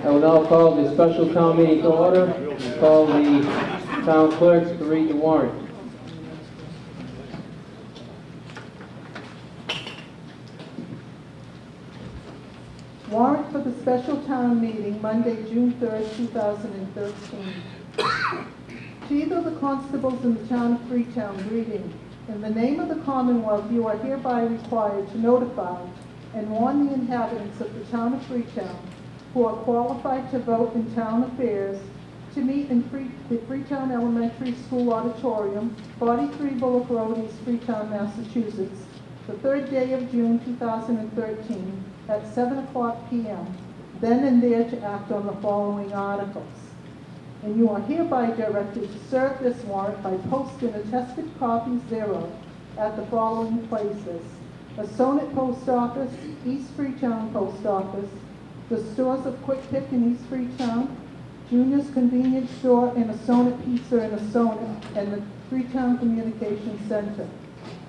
I will now call the special town meeting to order. Call the town clerk to read the warrant. Warrant for the special town meeting, Monday, June 3rd, 2013. To either the constables in the town of Freetown, greeting. In the name of the Commonwealth, you are hereby required to notify and warn the inhabitants of the town of Freetown who are qualified to vote in town affairs to meet in the Freetown Elementary School Auditorium, 43 Bullock Road, East Freetown, Massachusetts, the 3rd day of June 2013 at 7 o'clock p.m., then and there to act on the following articles. And you are hereby directed to serve this warrant by posting attested copies thereof at the following places: the Sonnet Post Office, East Freetown Post Office, the stores of Quick Pick in East Freetown, Junior's Convenience Store, and a Sonnet Pizza and a Sonnet, and the Freetown Communications Center.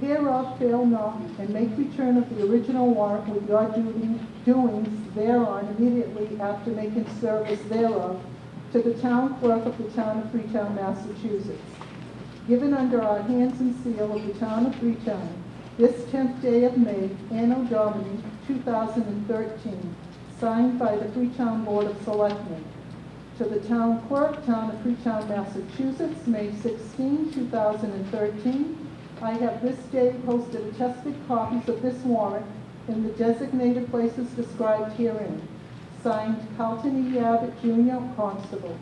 Hereof fail not, and make return of the original warrant with your doings thereon immediately after making service thereof to the town clerk of the town of Freetown, Massachusetts. Given under our hands and seal of the town of Freetown, this 10th day of May, Anno Domini 2013, signed by the Freetown Board of Selectmen. To the town clerk, town of Freetown, Massachusetts, May 16, 2013. I have this day posted attested copies of this warrant in the designated places described herein. Signed, Carlton E. Abbott, Jr., Constable.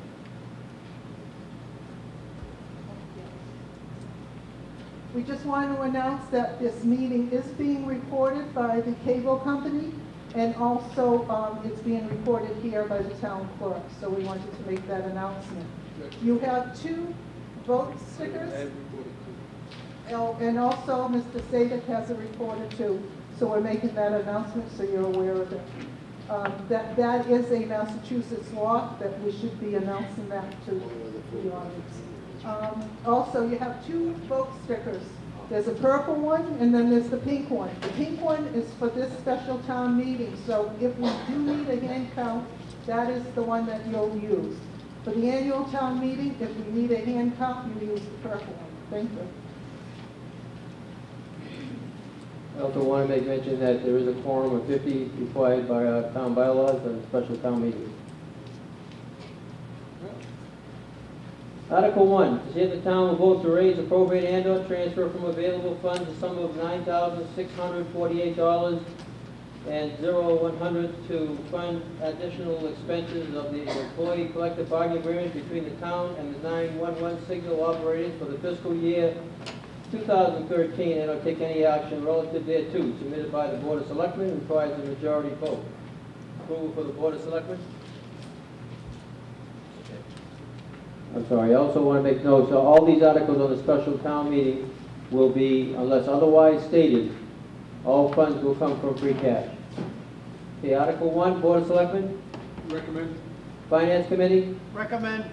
We just want to announce that this meeting is being recorded by the cable company, and also it's being recorded here by the town clerk, so we wanted to make that announcement. You have 2 vote stickers. Oh, and also Mr. Sadik has a reporter too, so we're making that announcement so you're aware of it. That is a Massachusetts law that we should be announcing that to the audience. Also, you have 2 vote stickers. There's a purple one and then there's the pink one. The pink one is for this special town meeting, so if we do need a hand count, that is the one that you'll use. For the annual town meeting, if we need a hand count, you use the purple one. Thank you. I also want to make mention that there is a quorum of 50 required by our town bylaws on a special town meeting. Article 1, to see if the town will vote to raise, appropriate, and/or transfer from available funds a sum of $9,648 and 0,100 to fund additional expenses of the employee collective bargaining agreement between the town and the 911 signal operators for the fiscal year 2013, and or take any action relative thereto, submitted by the Board of Selectmen, requires a majority vote. Approval for the Board of Selectmen? I'm sorry, I also want to make note, so all these articles on the special town meeting will be, unless otherwise stated, all funds will come from free cash. Okay, Article 1, Board of Selectmen? Recommend. Finance Committee? Recommend.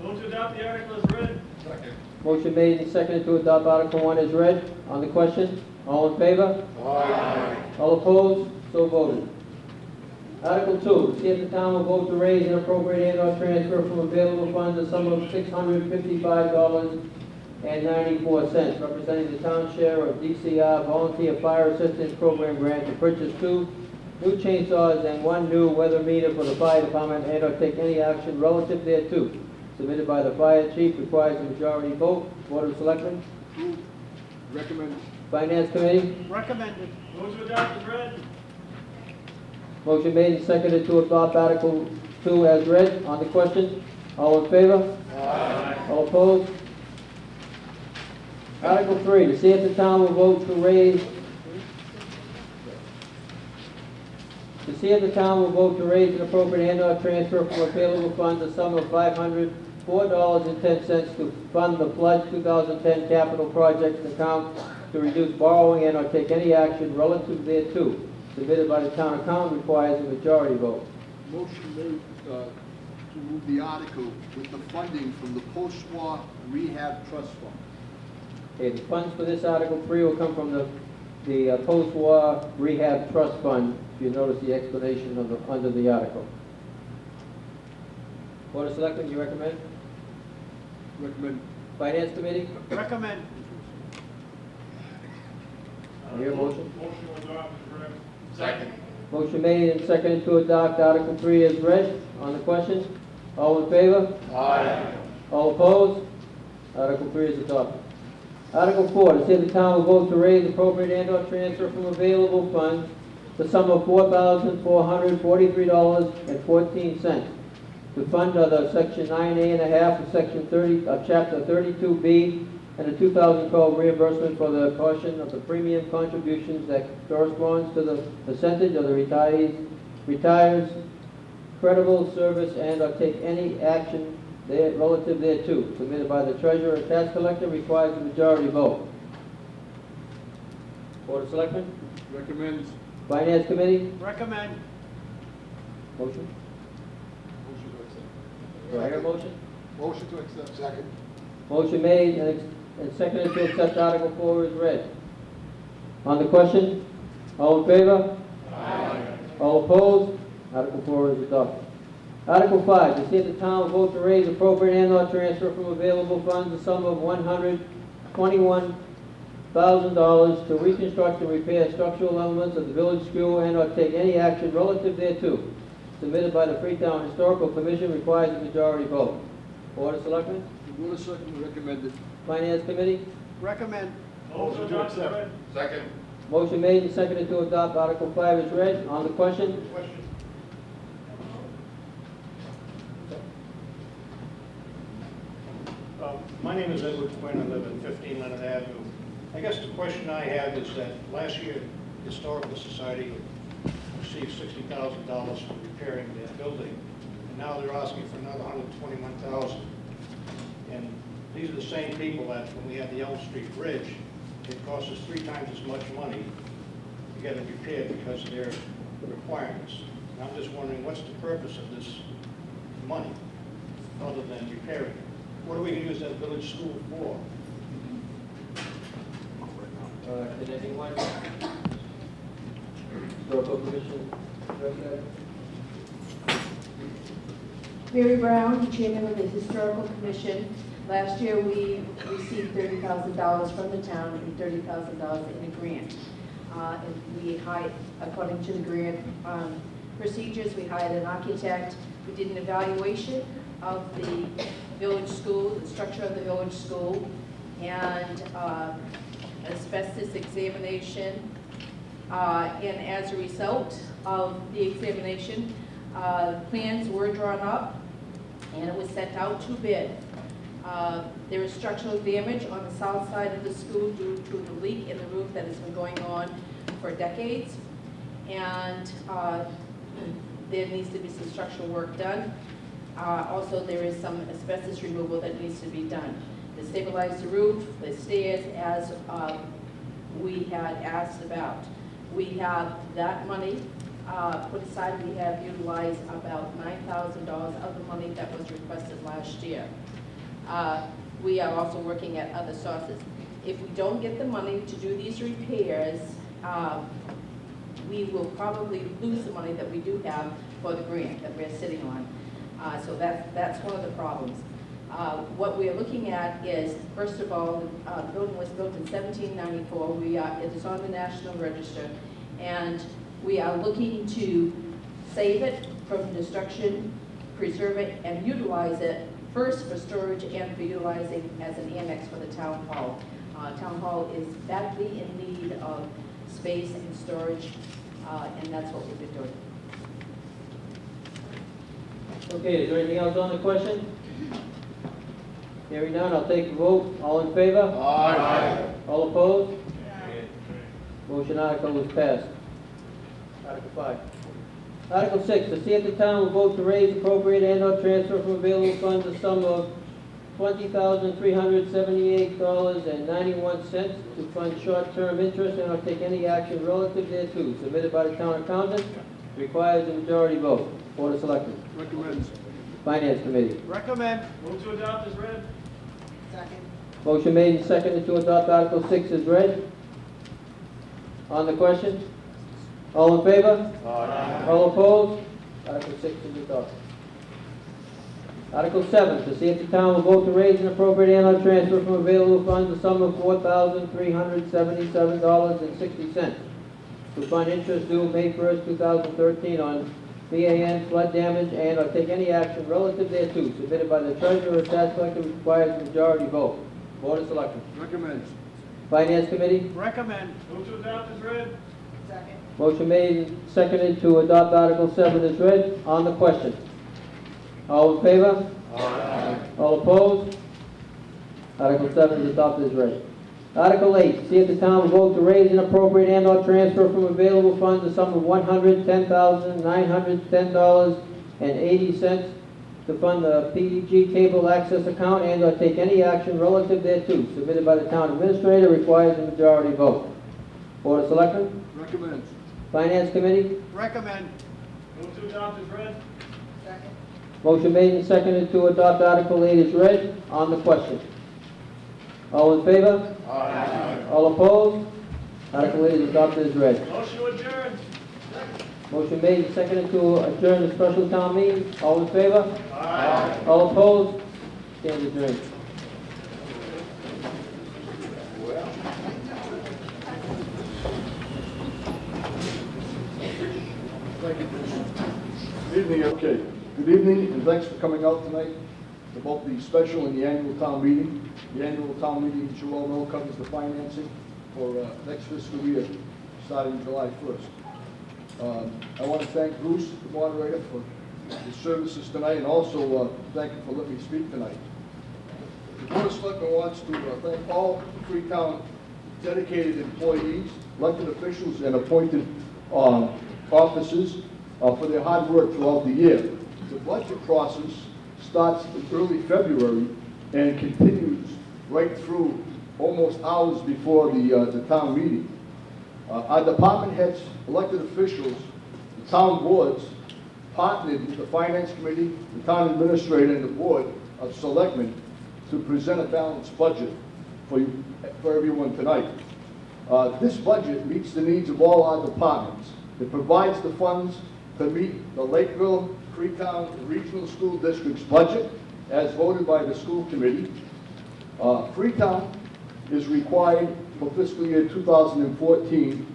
Move to adopt the article as read. Second. Motion made and seconded to adopt Article 1 as read. On the question, all in favor? Aye. All opposed? So voted. Article 2, see if the town will vote to raise and appropriate and/or transfer from available funds a sum of $655.94, representing the town's share of DCR Volunteer Fire Assistance Program grant to purchase 2 new chainsaws and 1 new weather meter for the fire department and/or take any action relative thereto. Submitted by the fire chief, requires a majority vote. Board of Selectmen? Recommend. Finance Committee? Recommended. Move to adopt as read. Motion made and seconded to adopt Article 2 as read. On the question, all in favor? Aye. All opposed? Article 3, to see if the town will vote to raise, and appropriate and/or transfer from available funds a sum of $504.10 to fund the flood 2010 capital projects account to reduce borrowing and/or take any action relative thereto. Submitted by the town accountant, requires a majority vote. Motion made to move the article with the funding from the post-war rehab trust fund. Okay, the funds for this Article 3 will come from the post-war rehab trust fund. If you notice the explanation of under the article. Board of Selectmen, you recommend? Recommend. Finance Committee? Recommend. I hear a motion. Motion to adopt is read. Second. Motion made and seconded to adopt Article 3 as read. On the question, all in favor? Aye. All opposed? Article 3 is adopted. Article 4, to see the town will vote to raise, appropriate, and/or transfer from available funds the sum of $4,443.14 to fund under Section 9A and a half of Section 30 of Chapter 32B and the 2012 reimbursement for the portion of the premium contributions that corresponds to the percentage of the retires credible service and/or take any action relative thereto, submitted by the treasurer or tax collector, requires a majority vote. Board of Selectmen? Recommend. Finance Committee? Recommend. Motion? Motion to accept. Do I hear a motion? Motion to accept. Second. Motion made and seconded to accept Article 4 as read. On the question, all in favor? Aye. All opposed? Article 4 is adopted. Article 5, to see if the town will vote to raise, appropriate, and/or transfer from available funds the sum of $121,000 to reconstruct and repair structural elements of the village school and/or take any action relative thereto, submitted by the Freetown Historical Commission, requires a majority vote. Board of Selectmen? The Board of Selectmen recommended. Finance Committee? Recommend. Motion to adopt is read. Second. Motion made and seconded to adopt Article 5 as read. On the question? Question. My name is Edward Quinn. I live at 15 Leonard Avenue. I guess the question I have is that last year, the Historical Society received $60,000 for repairing their building, and now they're asking for another $121,000. And these are the same people that, when we had the Elm Street Bridge, it cost us 3 times as much money to get it repaired because of their requirements. And I'm just wondering, what's the purpose of this money, other than repairing it? What are we going to use that village school for? Did anyone? Historical Commission address that? Mary Brown, Chairman of the Historical Commission. Last year, we received $30,000 from the town and $30,000 in a grant. And we hired, according to the grant procedures, we hired an architect. We did an evaluation of the village school, the structure of the village school, and asbestos examination. And as a result of the examination, plans were drawn up and it was sent out to bid. There is structural damage on the south side of the school due to the leak in the roof that has been going on for decades. And there needs to be some structural work done. Also, there is some asbestos removal that needs to be done to stabilize the roof, the stairs, as we had asked about. We have that money put aside. We have utilized about $9,000 of the money that was requested last year. We are also working at other sources. If we don't get the money to do these repairs, we will probably lose the money that we do have for the grant that we're sitting on. So that's one of the problems. What we are looking at is, first of all, the building was built in 1794. It is on the National Register, and we are looking to save it from destruction, preserve it, and utilize it, first for storage and for utilizing as an annex for the town hall. Town hall is badly in need of space and storage, and that's what we've been doing. Okay, is there anything else on the question? Hearing none, I'll take the vote. All in favor? Aye. All opposed? Motion article is passed. Article 5. Article 6, to see if the town will vote to raise, appropriate, and/or transfer from available funds a sum of $20,378.91 to fund short-term interest and/or take any action relative thereto, submitted by the town accountant, requires a majority vote. Board of Selectmen. Recommends. Finance Committee. Recommend. Move to adopt is read. Second. Motion made and seconded to adopt Article 6 as read. On the question? All in favor? Aye. All opposed? Article 6 is adopted. Article 7, to see if the town will vote to raise and appropriate and/or transfer from available funds the sum of $4,377.60 to fund interest due May 1st, 2013 on VAN flood damage and/or take any action relative thereto, submitted by the treasurer or tax collector, which requires a majority vote. Board of Selectmen. Recommend. Finance Committee. Recommend. Move to adopt as read. Motion made and seconded to adopt Article 7 as read. On the question. All in favor? Aye. All opposed? Article 7 is adopted as read. Article 8, see if the town will vote to raise and appropriate and/or transfer from available funds the sum of $110,910.80 to fund the PDG cable access account and/or take any action relative thereto, submitted by the town administrator, requires a majority vote. Board of Selectmen. Recommend. Finance Committee. Recommend. Move to adopt as read. Motion made and seconded to adopt Article 8 as read. On the question. All in favor? Aye. All opposed? Article 8 is adopted as read. Motion to adjourn. Motion made and seconded to adjourn the special town meeting. All in favor? Aye. All opposed? Stand adjourned. Thank you, Bruce. Good evening, okay. Good evening, and thanks for coming out tonight to both the special and the annual town meeting. The annual town meeting, as you all know, covers the financing for next fiscal year, starting July 1st. I want to thank Bruce, the moderator, for his services tonight, and also thank him for letting me speak tonight. The Board of Selectmen wants to thank all Freetown dedicated employees, elected officials, and appointed officers for their hard work throughout the year. The budget process starts in early February and continues right through almost hours before the town meeting. Our department heads, elected officials, the town boards partnered with the Finance Committee, the town administrator, and the Board of Selectmen to present a balanced budget for everyone tonight. This budget meets the needs of all our departments. It provides the funds to meet the Lakeville, Freetown Regional School District's budget as voted by the school committee. Freetown is required for fiscal year 2014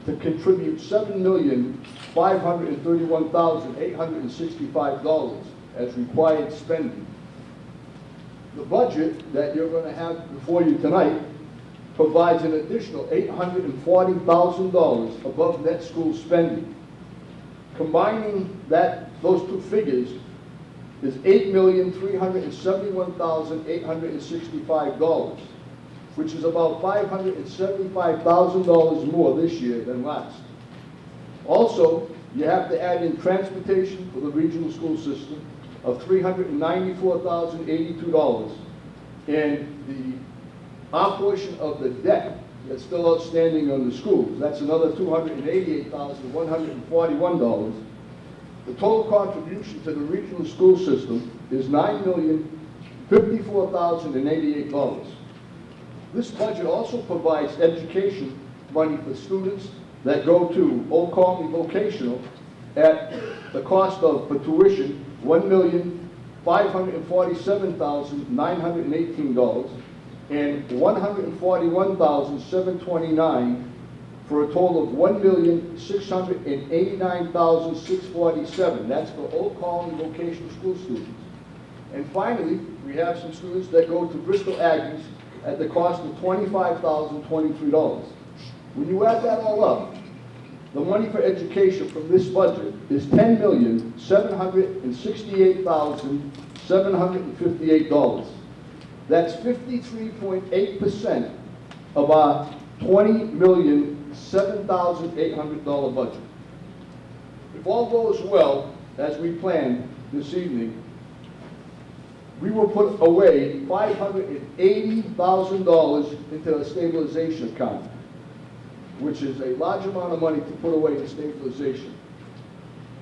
to contribute $7,531,865 as required spending. The budget that you're going to have before you tonight provides an additional $840,000 above net school spending. Combining those two figures is $8,371,865, which is about $575,000 more this year than last. Also, you have to add in transportation for the regional school system of $394,082, and our portion of the debt that's still outstanding on the schools, that's another $288,141. The total contribution to the regional school system is $9,054,088. This budget also provides education money for students that go to Old Colony Vocational at the cost of, for tuition, $1,547,918 and $141,729 for a total of $1,689,647. That's for Old Colony Vocational School students. And finally, we have some students that go to Bristol Aggies at the cost of $25,023. When you add that all up, the money for education from this budget is $10,768,758. That's 53.8% of our $20,007,800 budget. If all goes well, as we planned this evening, we will put away $580,000 into a stabilization account, which is a large amount of money to put away in stabilization.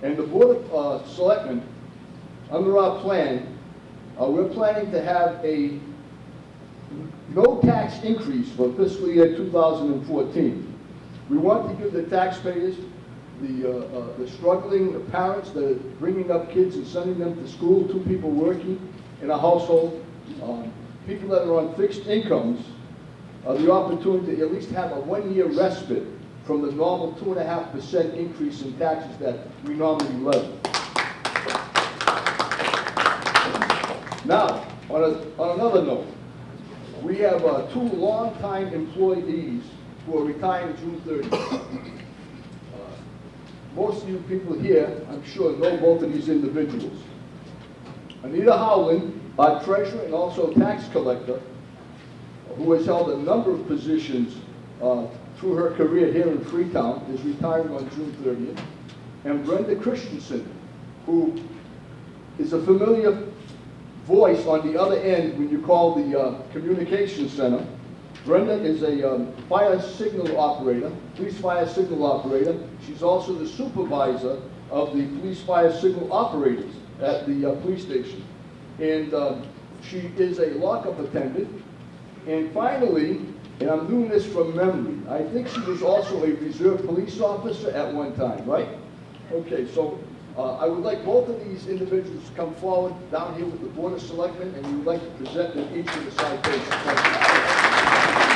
And the Board of Selectmen, under our plan, we're planning to have a no tax increase for fiscal year 2014. We want to give the taxpayers the struggling parents that are bringing up kids and sending them to school, 2 people working in a household, people that are on fixed incomes, the opportunity to at least have a 1-year respite from the normal 2.5% increase in taxes that we normally levy. Now, on another note, we have 2 longtime employees who are retiring June 30th. Most of you people here, I'm sure, know both of these individuals. Anita Howland, our treasurer and also tax collector, who has held a number of positions through her career here in Freetown, is retiring on June 30th. And Brenda Christensen, who is a familiar voice on the other end when you call the communication center. Brenda is a fire signal operator, police fire signal operator. She's also the supervisor of the police fire signal operators at the police station. And she is a lockup attendant. And finally, and I'm doing this from memory, I think she was also a reserve police officer at one time, right? Okay, so I would like both of these individuals to come forward down here with the Board of Selectmen, and we would like to present them each of the citations. Thank you.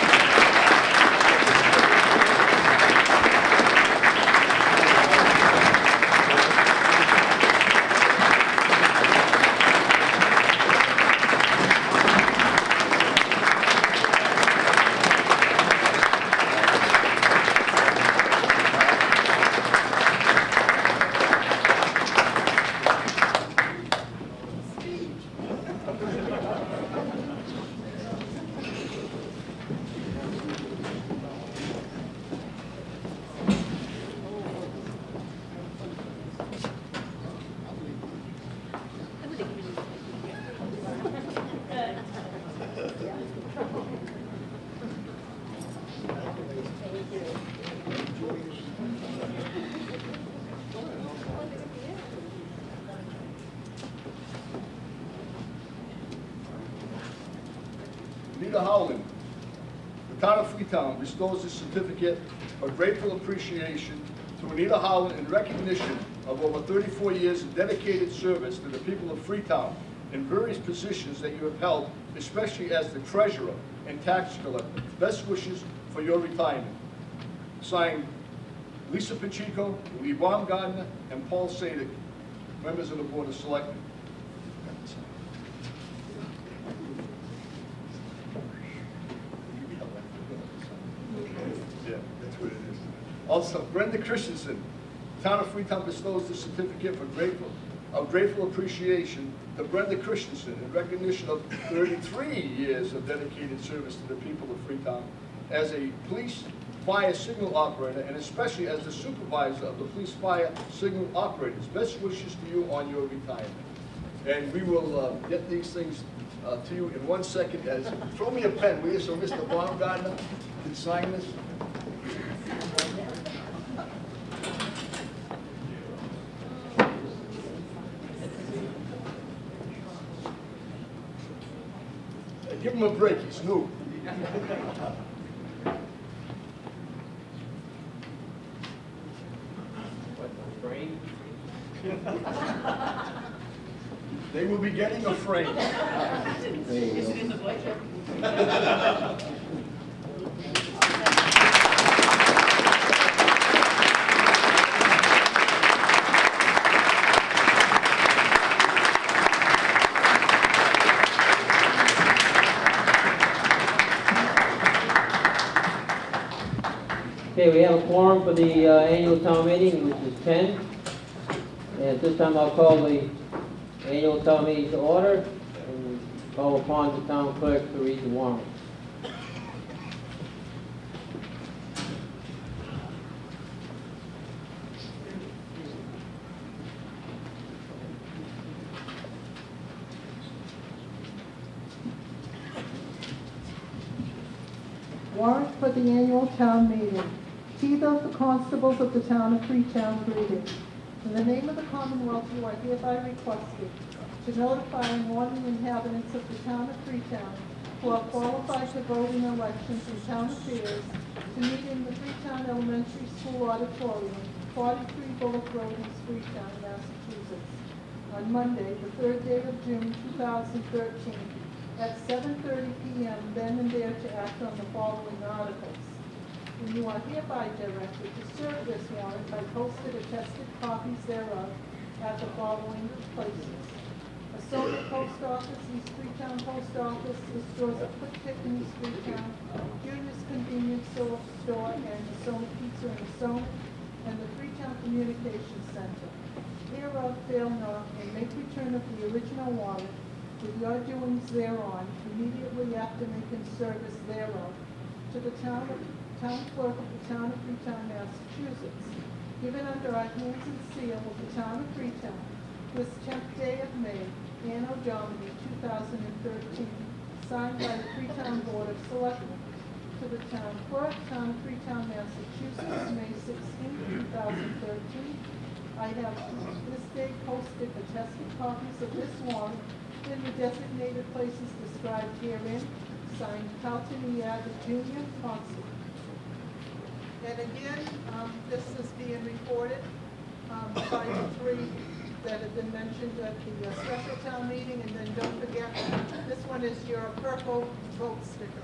Anita Howland, the town of Freetown bestows this certificate of grateful appreciation to Anita Howland in recognition of over 34 years of dedicated service to the people of Freetown in various positions that you have held, especially as the treasurer and tax collector. Best wishes for your retirement. Signed, Lisa Pacheco, Lee Baumgartner, and Paul Sadik, members of the Board of Selectmen. Yeah, that's what it is. Also, Brenda Christensen, Town of Freetown bestows the certificate of grateful appreciation to Brenda Christensen in recognition of 33 years of dedicated service to the people of Freetown as a police fire signal operator, and especially as the supervisor of the police fire signal operators. Best wishes to you on your retirement. And we will get these things to you in 1 second. Throw me a pen, will you, so Mr. Baumgartner can sign this? Give him a break, he's new. Frame? They will be getting a frame. Is it in the budget? Okay, we have a quorum for the annual town meeting, which is 10. And at this time, I'll call the annual town meeting to order and call upon the town clerk to read the warrant. Warrant for the annual town meeting. See those the constables of the town of Freetown greeting. In the name of the Commonwealth, you are hereby requested to notify and warn the inhabitants of the town of Freetown who are qualified to vote in elections in town affairs to meet in the Freetown Elementary Elementary School Auditorium, 43 Bullock Road in Freetown, Massachusetts, on Monday, the 3rd day of June 2013, at 7:30 p.m., then and there to act on the following articles. And you are hereby directed to serve this warrant by posted attested copies thereof at the following places: Assoka Post Office, East Freetown Post Office, the stores of Quick Pick in East Freetown, Junior's Convenience Store, and Assoka Pizza in Assoka, and the Freetown Communications Center. Hereof fail not, and make return of the original warrant with your doings thereon immediately after making service thereof to the town clerk of the town of Freetown, Massachusetts, given under our hands and seal of the town of Freetown, this 10th day of May, Anno Domini 2013, signed by the Freetown Board of Selectmen, to the town clerk, town of Freetown, Massachusetts, May 16, 2013. I have this day posted attested copies of this warrant in the designated places described herein, signed Carlton E. Abbott Jr., Consul. And again, this is being reported by the three that have been mentioned at the special town meeting, and then don't forget, this one is your purple vote sticker.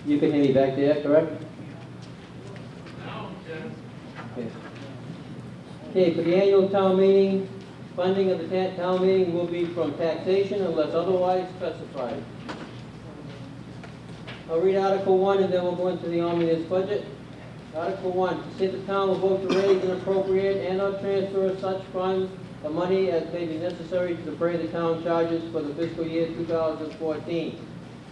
You can hear me back there, correct? Okay. Okay, for the annual town meeting, funding of the town meeting will be from taxation unless otherwise specified. I'll read Article 1 and then we'll go into the omnibus budget. Article 1, to see if the town will vote to raise and appropriate and or transfer such funds or money as may be necessary to defray the town charges for the fiscal year 2014.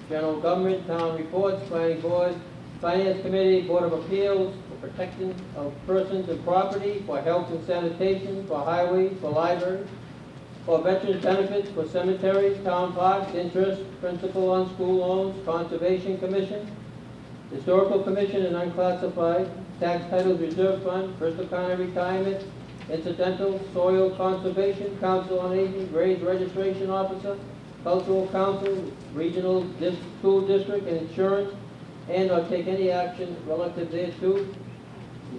General government, town reports, planning board, finance committee, board of appeals, for protection of persons and property, for health and sanitation, for highways, for libraries, for veterans benefits, for cemeteries, town parks, interest, principal on school loans, conservation commission, historical commission and unclassified, tax titles reserve fund, Bristol County retirement, incidental, soil conservation, council on aging, grades registration officer, cultural council, regional school district, and insurance, and or take any action relative thereto, is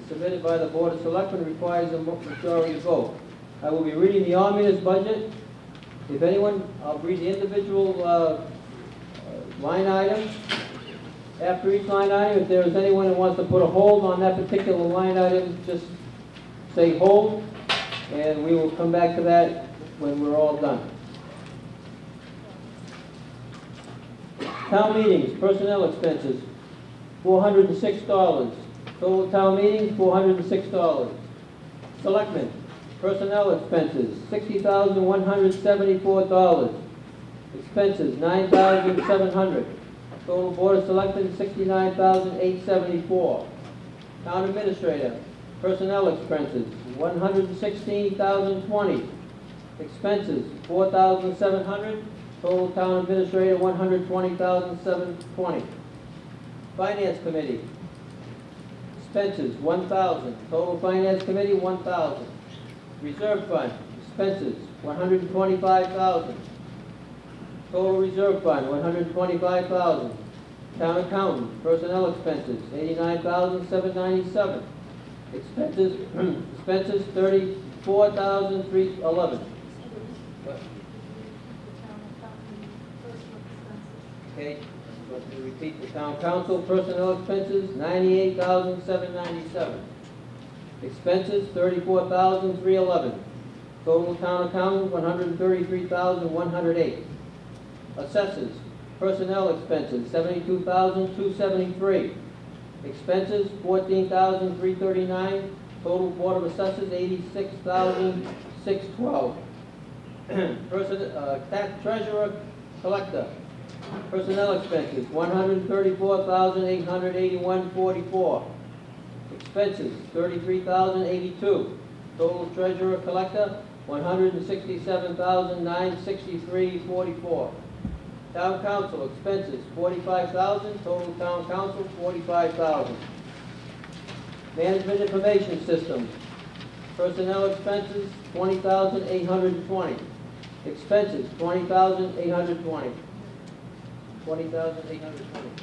submitted by the Board of Selectmen, requires a majority vote. I will be reading the omnibus budget. If anyone, I'll read the individual line items. After each line item, if there is anyone who wants to put a hold on that particular line item, just say hold, and we will come back to that when we're all done. Town meetings, personnel expenses, $406. Total town meetings, $406. Selectmen, personnel expenses, $60,174. Expenses, $9,700. Total Board of Selectmen, $69,874. Town administrator, personnel expenses, $116,020. Expenses, $4,700. Total town administrator, $120,720. Finance committee, expenses, $1,000. Total finance committee, $1,000. Reserve fund, expenses, $125,000. Total reserve fund, $125,000. Town accountant, personnel expenses, $89,797. Expenses, $34,311. Okay, going to repeat the town council personnel expenses, $98,797. Expenses, $34,311. Total town accountant, $133,108. Assessors, personnel expenses, $72,273. Expenses, $14,339. Total Board of Assessors, $86,612. Tax treasurer, collector, personnel expenses, $134,881.44. Expenses, $33,082. Total treasurer collector, $167,963.44. Town council expenses, $45,000. Total town council, $45,000. Management information systems, personnel expenses, $20,820. Expenses, $20,820. $20,820.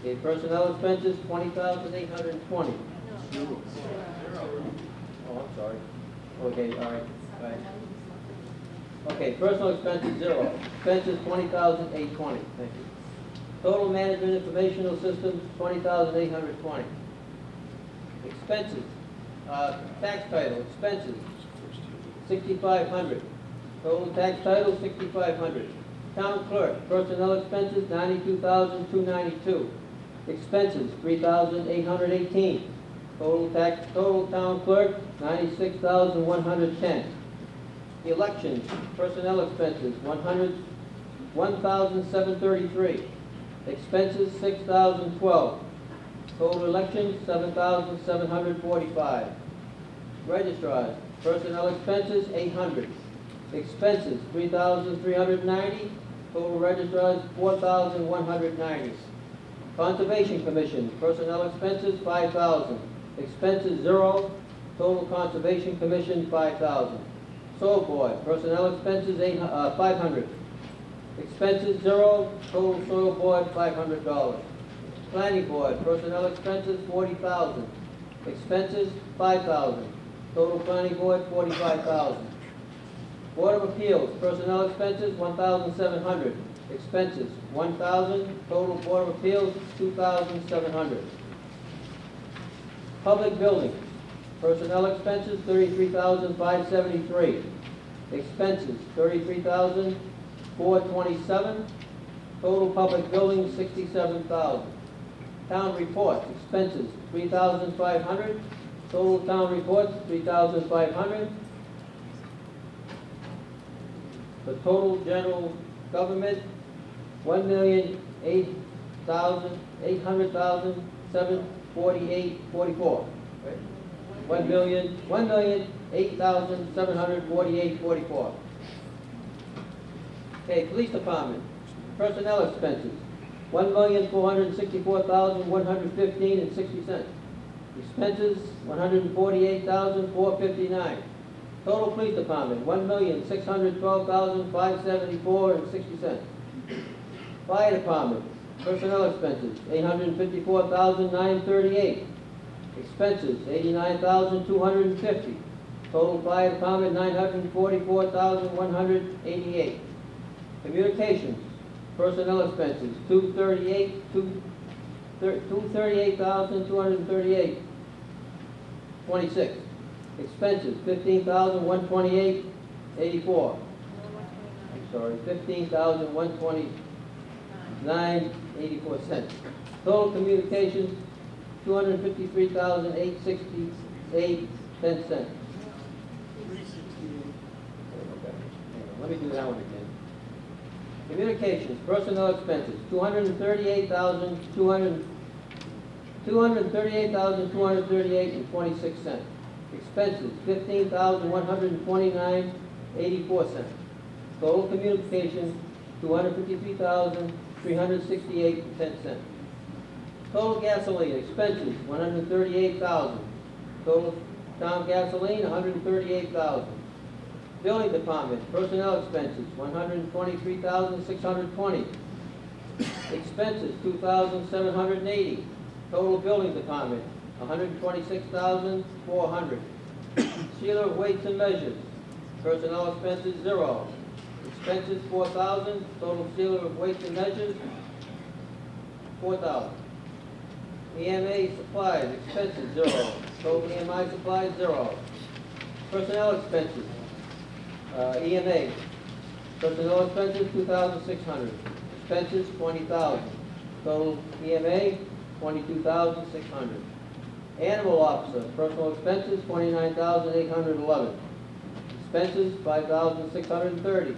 Okay, personnel expenses, $20,820. Oh, I'm sorry. Okay, all right. Okay, personal expenses, 0. Expenses, $20,820. Thank you. Total management informational systems, $20,820. Expenses, tax title, expenses, $6,500. Total tax title, $6,500. Town clerk, personnel expenses, $92,292. Expenses, $3,818. Total town clerk, $96,110. Elections, personnel expenses, $1,733. Expenses, $6,012. Total elections, $7,745. Registrars, personnel expenses, $800. Expenses, $3,390. Total registrars, $4,190. Conservation Commission, personnel expenses, $5,000. Expenses, 0. Total Conservation Commission, $5,000. Soil Board, personnel expenses, $500. Expenses, 0. Total Soil Board, $500. Planning Board, personnel expenses, $40,000. Expenses, $5,000. Total Planning Board, $45,000. Board of Appeals, personnel expenses, $1,700. Expenses, $1,000. Total Board of Appeals, $2,700. Public Buildings, personnel expenses, $33,573. Expenses, $33,427. Total public buildings, $67,000. Town reports, expenses, $3,500. Total town reports, $3,500. The total general government, $1,800,748.44. $1,008,748.44. Okay, police department, personnel expenses, $1,464,115.60. Expenses, $148,459. Total police department, $1,612,574.60. Fire department, personnel expenses, $854,938. Expenses, $89,250. Total fire department, $944,188. Communications, personnel expenses, $238,238.26. Expenses, $15,128.84. I'm sorry, $15,129.84. Total communications, $253,868.10. Let me do that one again. Communications, personnel expenses, $238,238.26. Expenses, $15,129.84. Total communications, $253,368.10. Total gasoline expenses, $138,000. Total town gasoline, $138,000. Building department, personnel expenses, $123,620. Expenses, $2,780. Total building department, $126,400. Sealer of weights and measures, personnel expenses, 0. Expenses, $4,000. Total sealer of weights and measures, $4,000. EMA supplies, expenses, 0. Total EMI supplies, 0. Personnel expenses, EMA, personnel expenses, $2,600. Expenses, $20,000. Total EMA, $22,600. Animal officer, personal expenses, $29,811. Expenses, $5,630.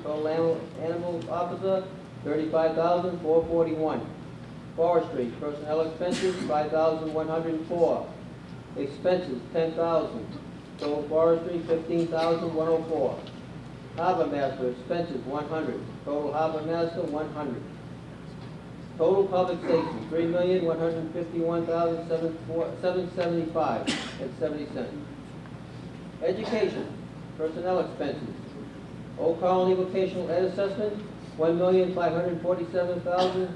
Total animal officer, $35,441. Forestry, personnel expenses, $5,104. Expenses, $10,000. Total forestry, $15,104. Harbor master, expenses, $100. Total harbor master, $100. Total public safety, $3,151,775.70. Education, personnel expenses. Old Colony vocational ed assessment, $1,547,000.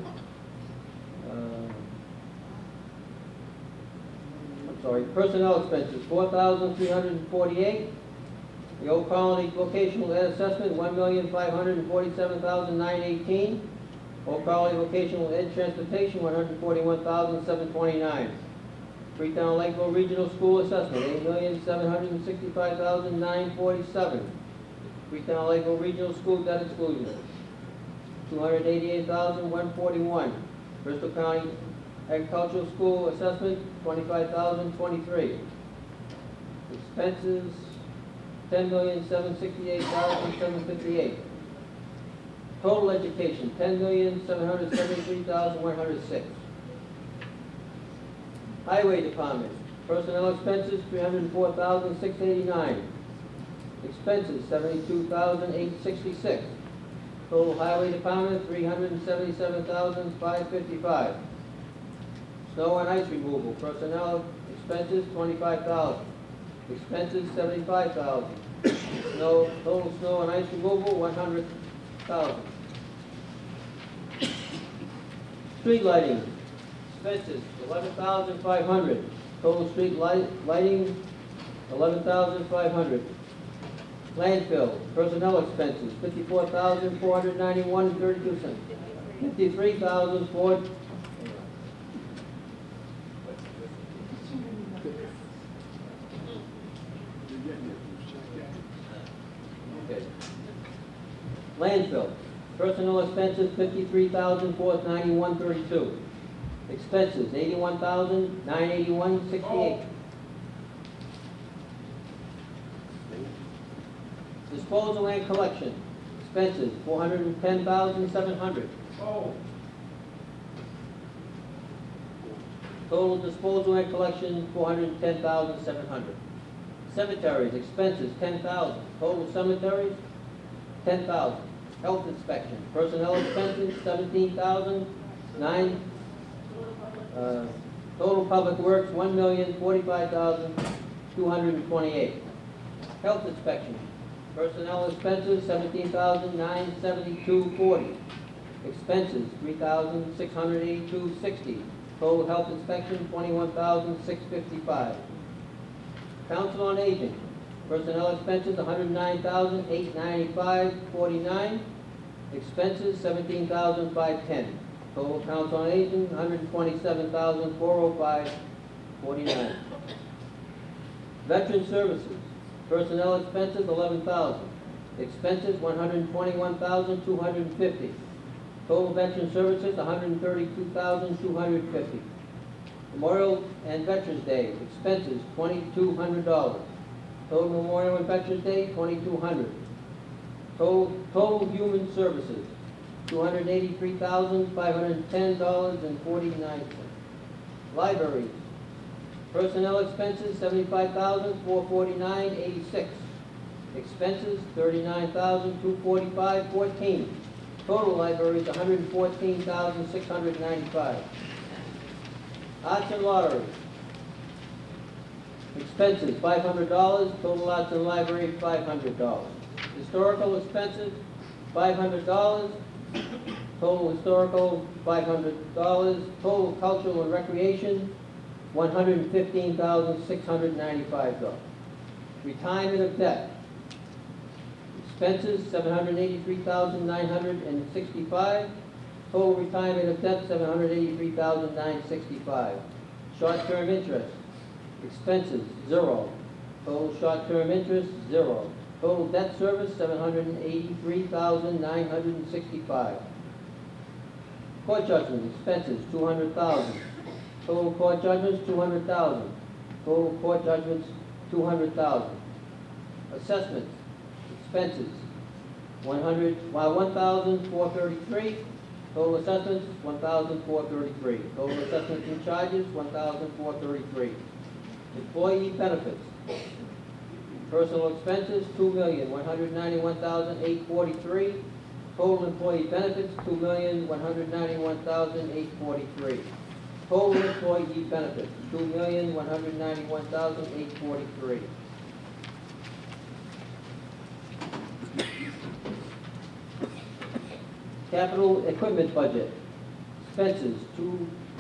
Personnel expenses, $4,348. The Old Colony vocational ed assessment, $1,547,918. Old Colony vocational ed transportation, $141,729. Freetown Lakeville Regional School assessment, $8,765,947. Freetown Lakeville Regional School debt exclusion, $288,141. Bristol County Agricultural School assessment, $25,023. Expenses, $10,768,758. Total education, $10,773,106. Highway Department, personnel expenses, $304,689. Expenses, $72,866. Total Highway Department, $377,555. Snow and ice removal, personnel expenses, $25,000. Expenses, $75,000. Total snow and ice removal, $100,000. Street lighting, expenses, $11,500. Total street lighting, $11,500. Landfill, personnel expenses, $54,491.32. $53,400. Okay. Landfill, personnel expenses, $53,491.32. Expenses, $81,981.68. Disposal and collection, expenses, $410,700. Total disposal and collection, $410,700. Cemeteries, expenses, $10,000. Total cemeteries, $10,000. Health inspection, personnel expenses, $17,009. Total public works, $1,045,228. Health inspection, personnel expenses, $17,972.40. Expenses, $3,682.60. Total health inspection, $21,655. Council on Aging, personnel expenses, $109,895.49. Expenses, $17,510. Total Council on Aging, $127,405.49. Veteran Services, personnel expenses, $11,000. Expenses, $121,250. Total Veteran Services, $132,250. Memorial and Veterans Day, expenses, $2,200. Total Memorial and Veterans Day, $2,200. Total Human Services, $283,510.49. Libraries, personnel expenses, $75,449.86. Expenses, $39,245.14. Total libraries, $114,695. Arts and Lottery, expenses, $500. Total arts and library, $500. Historical expenses, $500. Total historical, $500. Total cultural and recreation, $115,695. Retirement of debt, expenses, $783,965. Total retirement of debt, $783,965. Short-term interest, expenses, $0. Total short-term interest, $0. Total debt service, $783,965. Court judgment, expenses, $200,000. Total court judgments, $200,000. Total court judgments, $200,000. Assessments, expenses, $1,433. Total assessments, $1,433. Total assessments and charges, $1,433. Employee benefits, personal expenses, $2,191,843. Total employee benefits, $2,191,843. Total employee benefits, $2,191,843. Capital equipment budget, expenses,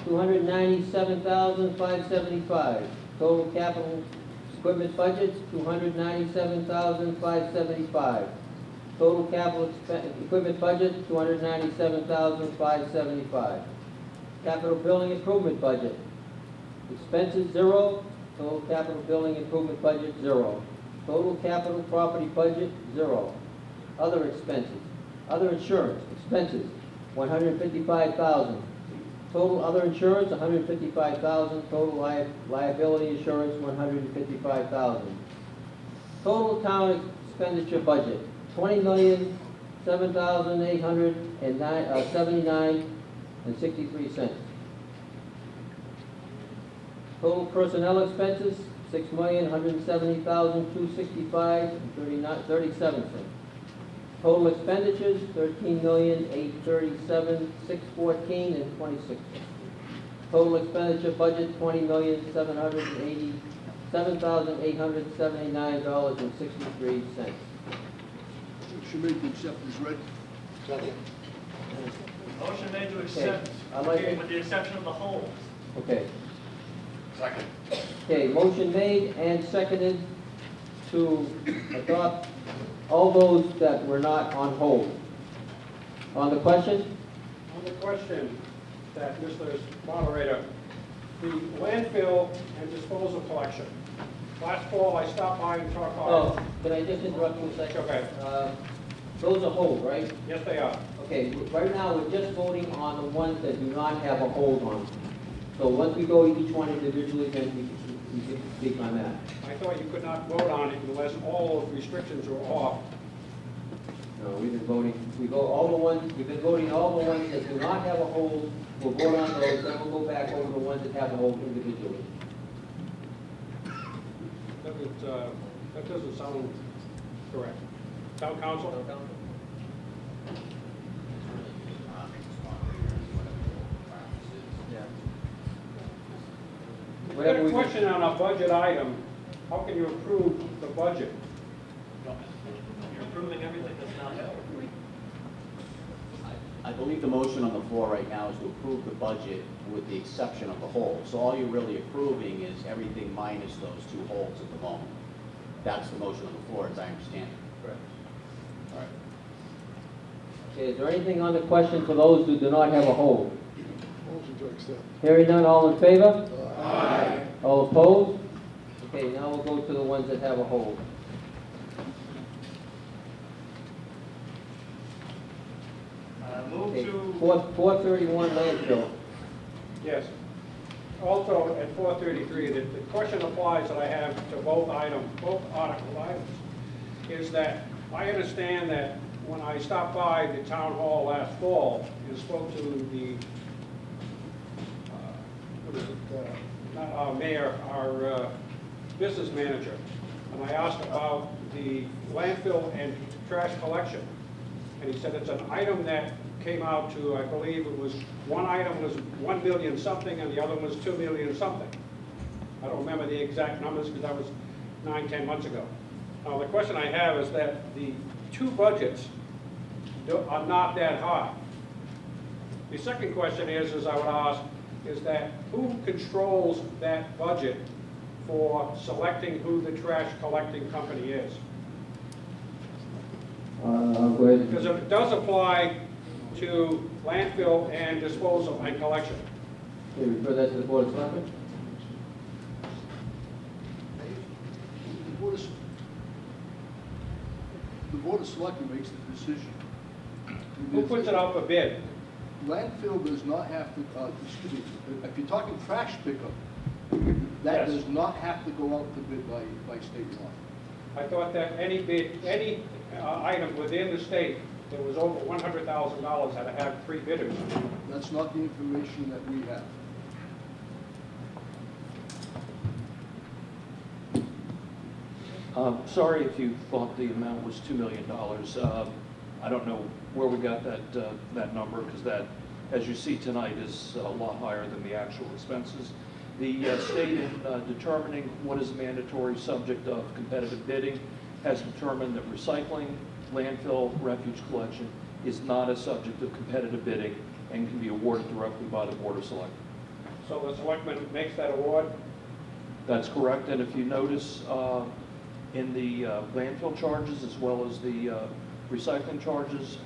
$297,575. Total capital equipment budget, $297,575. Total capital equipment budget, $297,575. Capital building improvement budget, expenses, 0. Total capital building improvement budget, 0. Total capital property budget, 0. Other expenses, other insurance, expenses, $155,000. Total other insurance, $155,000. Total liability insurance, $155,000. Total town expenditure budget, $20,007,879.63. Total personnel expenses, $6,170,265.37. Total expenditures, $13,837,614.26. Total expenditure budget, $20,787,879.63. Motion made to accept is read. Motion made to accept, I like okay, it. with the exception of the holds. Okay. Second. Okay, motion made and seconded to adopt all those that were not on hold. On the question? On the question that, Mr. Moderator, the landfill and disposal collection. Last fall, I stopped by and talked Oh, about. can I just interrupt you a second? Okay. Those are hold, right? Yes, they are. Okay, right now, we're just voting on the ones that do not have a hold on. So once we go each one individually, then we can speak on that. I thought you could not vote on it unless all of the restrictions were off. No, we've been voting, we've been voting all the ones that do not have a hold. We'll vote on those, then we'll go back over the ones that have a hold individually. That doesn't sound correct. Town council? I've got a question on a budget item. How can you approve the budget? You're approving everything that's not held. I believe the motion on the floor right now is to approve the budget with the exception of the hold. So all you're really approving is everything minus those 2 holds at the moment. That's the motion on the floor, as I understand it. Correct. All right. Okay, is there anything on the question for those who do not have a hold? Motion to accept. Hearing none, all in favor? Aye. All opposed? Okay, now we'll go to the ones that have a hold. Move Okay, to, 431 landfill. Yes. Also, at 433, the question applies that I have to both article items, is that I understand that when I stopped by the town hall last fall and spoke to the, not our mayor, our business manager, and I asked about the landfill and trash collection. And he said it's an item that came out to, I believe it was, one item was 1 million something and the other was 2 million something. I don't remember the exact numbers because that was 9-10 months ago. Now the question I have is that the 2 budgets are not that high. The second question is I would ask, is that who controls that budget for selecting who the trash collecting company is? Go ahead. Because if it does apply to landfill and disposal and collection. Okay, refer that to the Board of Selectmen. The Board of Selectmen makes the decision. Who puts it out for bid? Landfill does not have to, excuse me, if you're talking trash pickup, that Yes. does not have to go out to bid by state law. I thought that any bid, any item within the state that was over $100,000 had to have 3 bidders. That's not the information that we have. Sorry if you thought the amount was $2 million. I don't know where we got that number, because that, as you see tonight, is a lot higher than the actual expenses. The state, in determining what is a mandatory subject of competitive bidding, has determined that recycling, landfill, refuge collection is not a subject of competitive bidding and can be awarded directly by the Board of Selectmen. So the selectman makes that award? That's correct, and if you notice in the landfill charges as well as the recycling charges,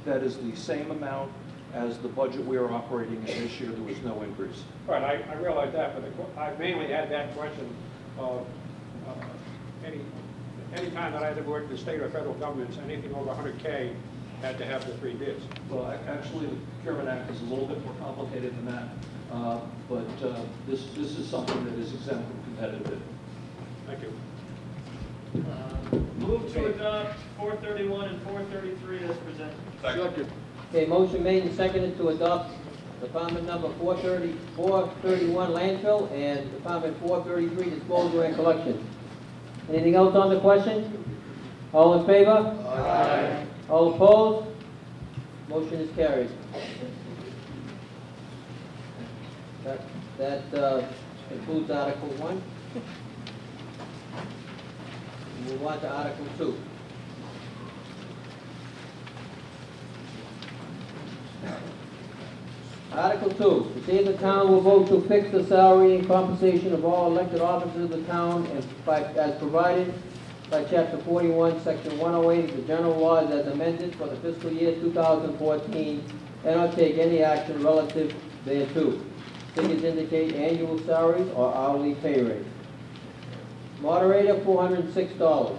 that is the same amount as the budget we are operating in this year. There was no increase. Right, I realize that, but I mainly had that question of any time that I ever worked in the state or federal governments, anything over 100K had to have the 3 bids. Well, actually, the Procurement Act is a little bit more complicated than that, but this is something that is exempt from competitive bidding. Thank you. Move to adopt 431 and 433 as presented. Second. Okay, motion made and seconded to adopt Department number 431 landfill and Department 433 disposal and collection. Anything else on the question? All in favor? Aye. All opposed? Motion is carried. That concludes Article 1. Move on to Article 2. Article 2, to see if the town will vote to fix the salary and compensation of all elected officers of the town as provided by Chapter 41, Section 108 of the general laws as amended for the fiscal year 2014, and not take any action relative thereto. Figures indicate annual salaries or hourly pay rate. Moderator, $406.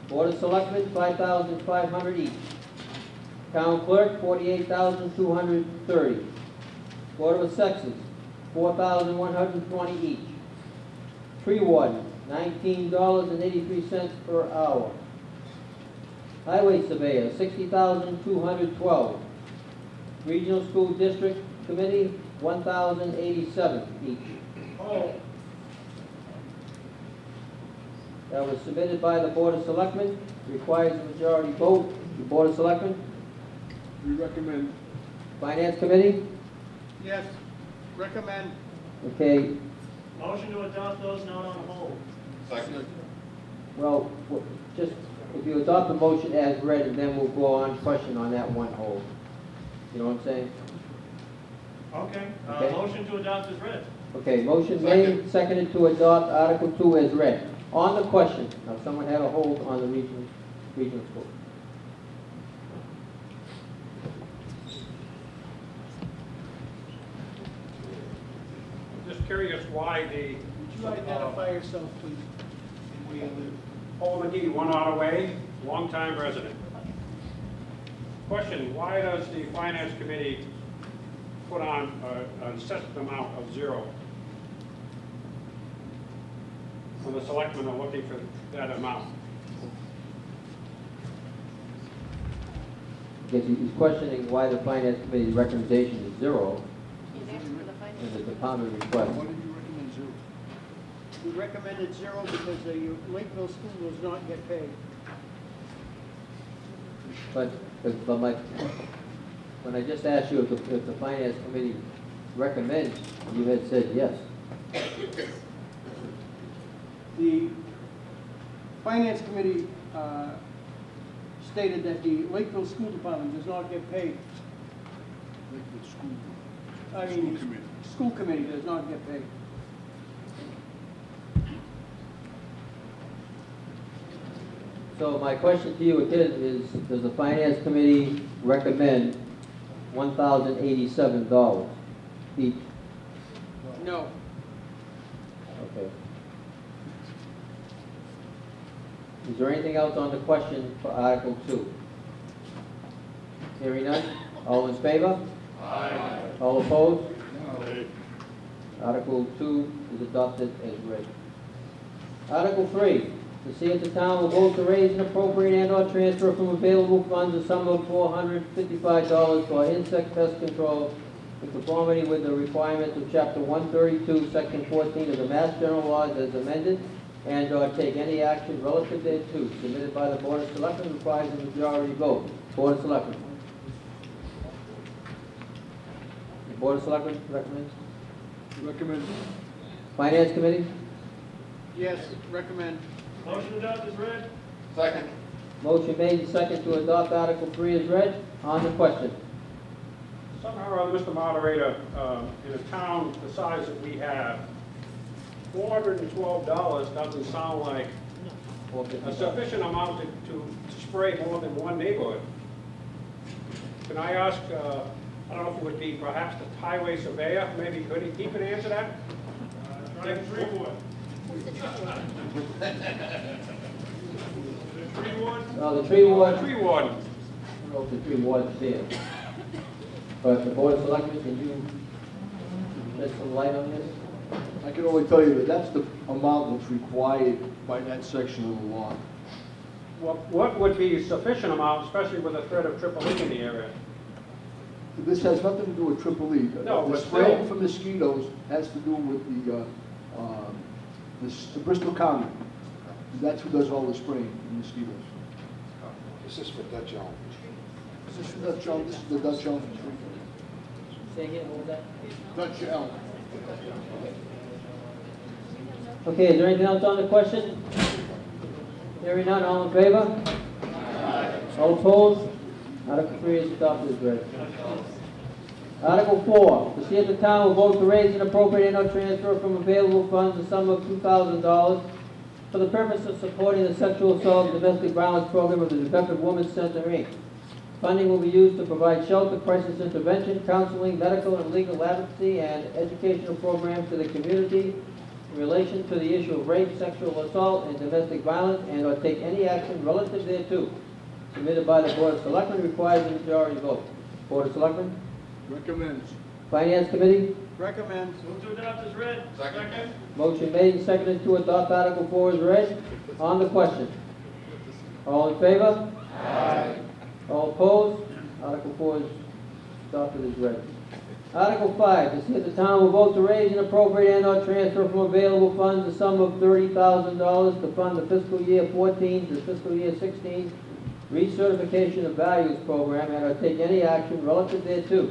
Board of Selectmen, $5,500 each. Town clerk, $48,230. Board of Assessors, $4,120 each. Tree warden, $19.83 per hour. Highway surveyor, $60,212. Regional School District Committee, $1,087 each. That was submitted by the Board of Selectmen, requires a majority vote. The Board of Selectmen. We recommend. Finance Committee? Yes, recommend. Okay, Motion to adopt those not on hold. Second. well, just, if you adopt the motion as read, and then we'll go on question on that one hold. You know what I'm saying? Okay, Okay. motion to adopt is read. Okay, motion made, seconded to adopt Article 2 as read. On the question, now someone had a hold on the regional school. Just curious why the... Would you identify yourself, please? And where you live? Paul McGee, 1 Ottaway, longtime resident. Question, why does the Finance Committee put on an assessed amount of 0? When the selectmen are looking for that amount. Because he's questioning why the Finance Committee's recommendation is 0 and the department request. Why did you recommend 0? We recommended 0 because the Lakeville School does not get paid. But when I just asked you if the Finance Committee recommends, you had said yes. The Finance Committee stated that the Lakeville School Department does not get paid. Lakewood School. I mean, School committee. School committee does not get paid. So my question to you again is, does the Finance Committee recommend $1,087 each? No. Okay. Is there anything else on the question for Article 2? Hearing none, all in favor? Aye. All opposed? No. Article 2 is adopted as read. Article 3, to see if the town will vote to raise and appropriate and/or transfer from available funds a sum of $455 for insect pest control in conformity with the requirements of Chapter 132, Section 14 of the Mass General Laws as amended and/or take any action relative thereto, submitted by the Board of Selectmen, requires a majority vote. Board of Selectmen. The Board of Selectmen recommends. Recommend. Finance Committee? Yes, recommend. Motion adopted as read. Second. Motion made and second to adopt Article 3 as read. On the question. Somehow or other, Mr. Moderator, in a town the size that we have, $412 doesn't sound like a sufficient amount to spray more than one neighborhood. Can I ask, I don't know if it would be perhaps the highway surveyor, maybe could he can answer that? Try the tree ward. The tree ward? The tree ward, Tree warden. I don't know if the tree ward is there. But the Board of Selectmen, can you shed some light on this? I can only tell you that that's the amount that's required by that section of the law. What would be a sufficient amount, especially with a threat of triple E in the area? This has nothing to do with triple E. No, The but spraying still. for mosquitoes has to do with the Bristol County. That's who does all the spraying for mosquitoes. This is for Dutch Elm. Is this the Dutch Elm? This is the Dutch Elm. Say again, what was that? Dutch Elm. Okay, is there anything else on the question? Hearing none, all in favor? All opposed? Article 3 is adopted as read. Article 4, to see if the town will vote to raise and appropriate and/or transfer from available funds the sum of $2,000 for the purpose of supporting the sexual assault and domestic violence program of the New Bedford Women's Center, Inc. Funding will be used to provide shelter, crisis intervention, counseling, medical and legal advocacy, and educational programs to the community in relation to the issue of rape, sexual assault, and domestic violence, and/or take any action relative thereto. Submitted by the Board of Selectmen, requires a majority vote. Board of Selectmen? Recommends. Finance Committee? Recommend. Move to adopt as read. Second. Motion made and seconded to adopt Article 4 as read. On the question. All in favor? Aye. All opposed? Article 4 is adopted as read. Article 5, to see if the town will vote to raise and appropriate and/or transfer from available funds the sum of $30,000 to fund the fiscal year 14 to fiscal year 16 recertification of values program and/or take any action relative thereto.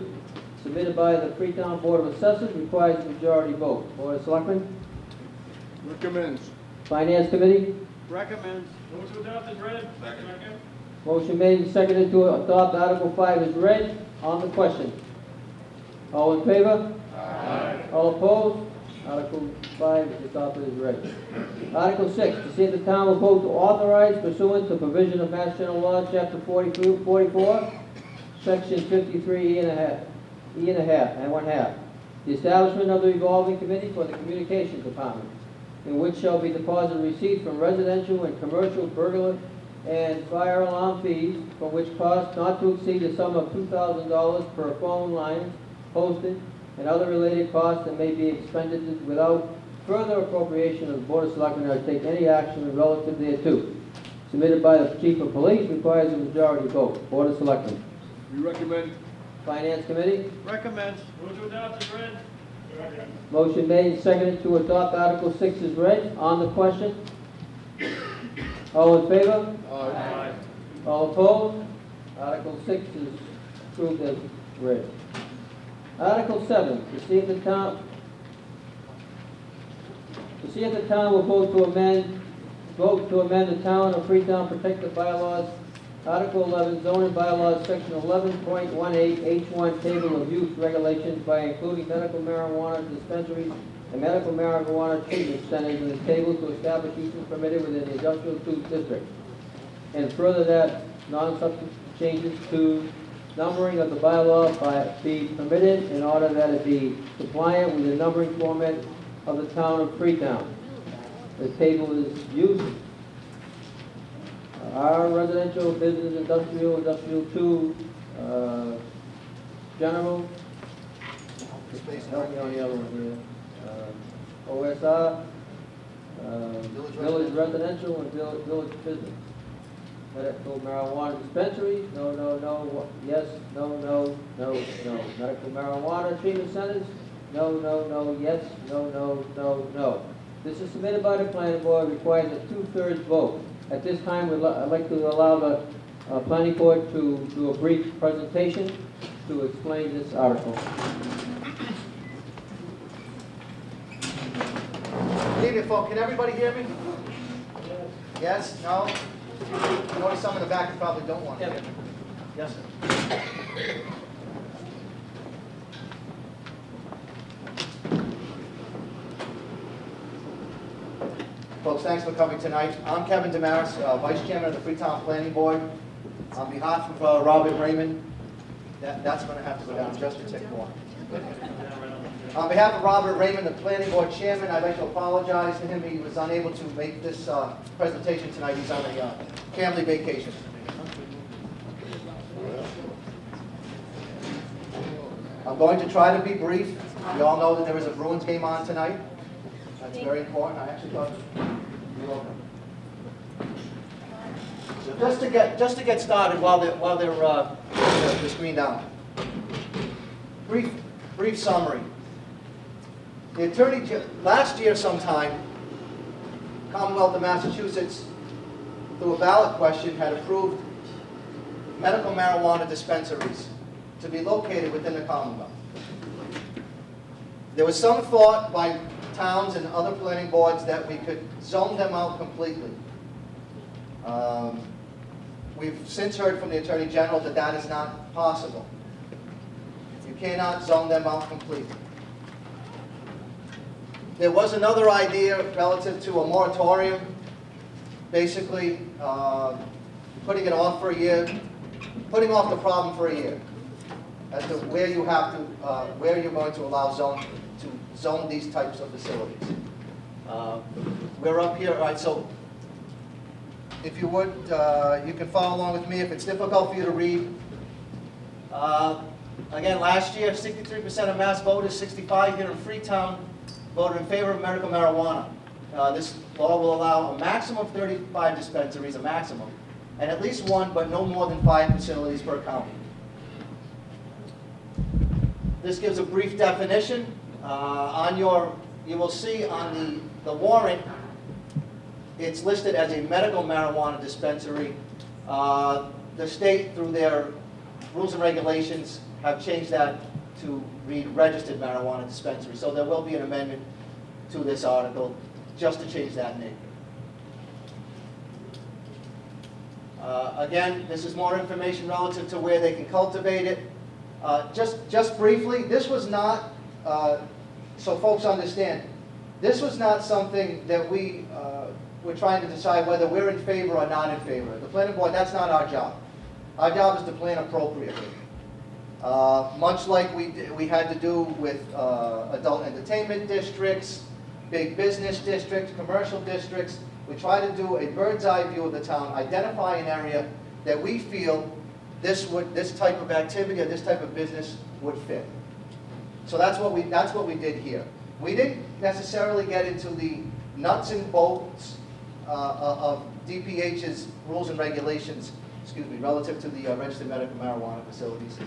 Submitted by the Freetown Board of Assessors, requires a majority vote. Board of Selectmen? Recommends. Finance Committee? Recommend. Move to adopt as read. Second. Motion made and seconded to adopt Article 5 as read. On the question. All in favor? Aye. All opposed? Article 5 is adopted as read. Article 6, to see if the town will vote to authorize pursuant to provision of Mass General Law, Chapter 44, Section 53, E and one half, the establishment of the revolving committee for the Communications Department, in which shall be deposited receipts from residential and commercial burglar and fire alarm fees, from which cost not to exceed the sum of $2,000 per phone line, postage, and other related costs that may be expended without further appropriation of the Board of Selectmen or take any action relative thereto. Submitted by the Chief of Police, requires a majority vote. Board of Selectmen. We recommend. Finance Committee. Recommend. Move to adopt as read. Second. Motion made and seconded to adopt Article 6 as read. On the question. All in favor? Aye. All opposed? Article 6 is approved as read. Article 7, to see if the town will vote to amend the Town of Freetown Protective Bylaws, Article 11, zoning bylaws, Section 11.18, H1, Table of Use Regulations by including medical marijuana dispensaries and medical marijuana treatment centers in the table to establish uses permitted within the industrial use district. And further that non-substantive changes to numbering of the bylaw be permitted in order that it be compliant with the numbering format of the Town of Freetown. The table is used. Our residential, business, industrial, industrial 2, general. Help me on the other one here. OSR, village residential, and village business. Medical marijuana dispensaries, no, yes, no. Medical marijuana treatment centers, no, yes, no. This is submitted by the planning board, requires a 2/3 vote. At this time, I'd like to allow the planning board to do a brief presentation to explain this article. Good evening, folks. Can everybody hear me? Yes? No? I notice some in the back that probably don't want to hear me. Yes, sir. Folks, thanks for coming tonight. I'm Kevin Damaris, Vice Chairman of the Freetown Planning Board. On behalf of Robert Raymond, that's going to have to go down just a tick more. On behalf of Robert Raymond, the Planning Board Chairman, I'd like to apologize to him. He was unable to make this presentation tonight. He's on a family vacation. I'm going to try to be brief. You all know that there is a Bruins game on tonight. That's very important. I actually thought you're welcome. So just to get started while they're the screen down. Brief summary. The attorney last year sometime, Commonwealth of Massachusetts, through a ballot question, had approved medical marijuana dispensaries to be located within the Commonwealth. There was some thought by towns and other planning boards that we could zone them out completely. We've since heard from the Attorney General that that is not possible. You cannot zone them out completely. There was another idea relative to a moratorium, basically putting it off for a year, putting off the problem for a year, as to where you have to, where you're going to allow zone these types of facilities. We're up here, all right, so if you would, you can follow along with me if it's difficult for you to read. Again, last year, 63% of Mass voters, 65 here in Freetown, voted in favor of medical marijuana. This law will allow a maximum of 35 dispensaries, a maximum, and at least one, but no more than 5 facilities per county. This gives a brief definition. You will see on the warrant, it's listed as a medical marijuana dispensary. The state, through their rules and regulations, have changed that to read registered marijuana dispensary. So there will be an amendment to this article just to change that name. Again, this is more information relative to where they can cultivate it. Just briefly, this was not, so folks understand, this was not something that we were trying to decide whether we're in favor or not in favor. The planning board, that's not our job. Our job is to plan appropriately. Much like we had to do with adult entertainment districts, big business districts, commercial districts, we try to do a bird's eye view of the town, identify an area that we feel this type of activity or this type of business would fit. So that's what we did here. We didn't necessarily get into the nuts and bolts of DPH's rules and regulations, relative to the registered medical marijuana facilities.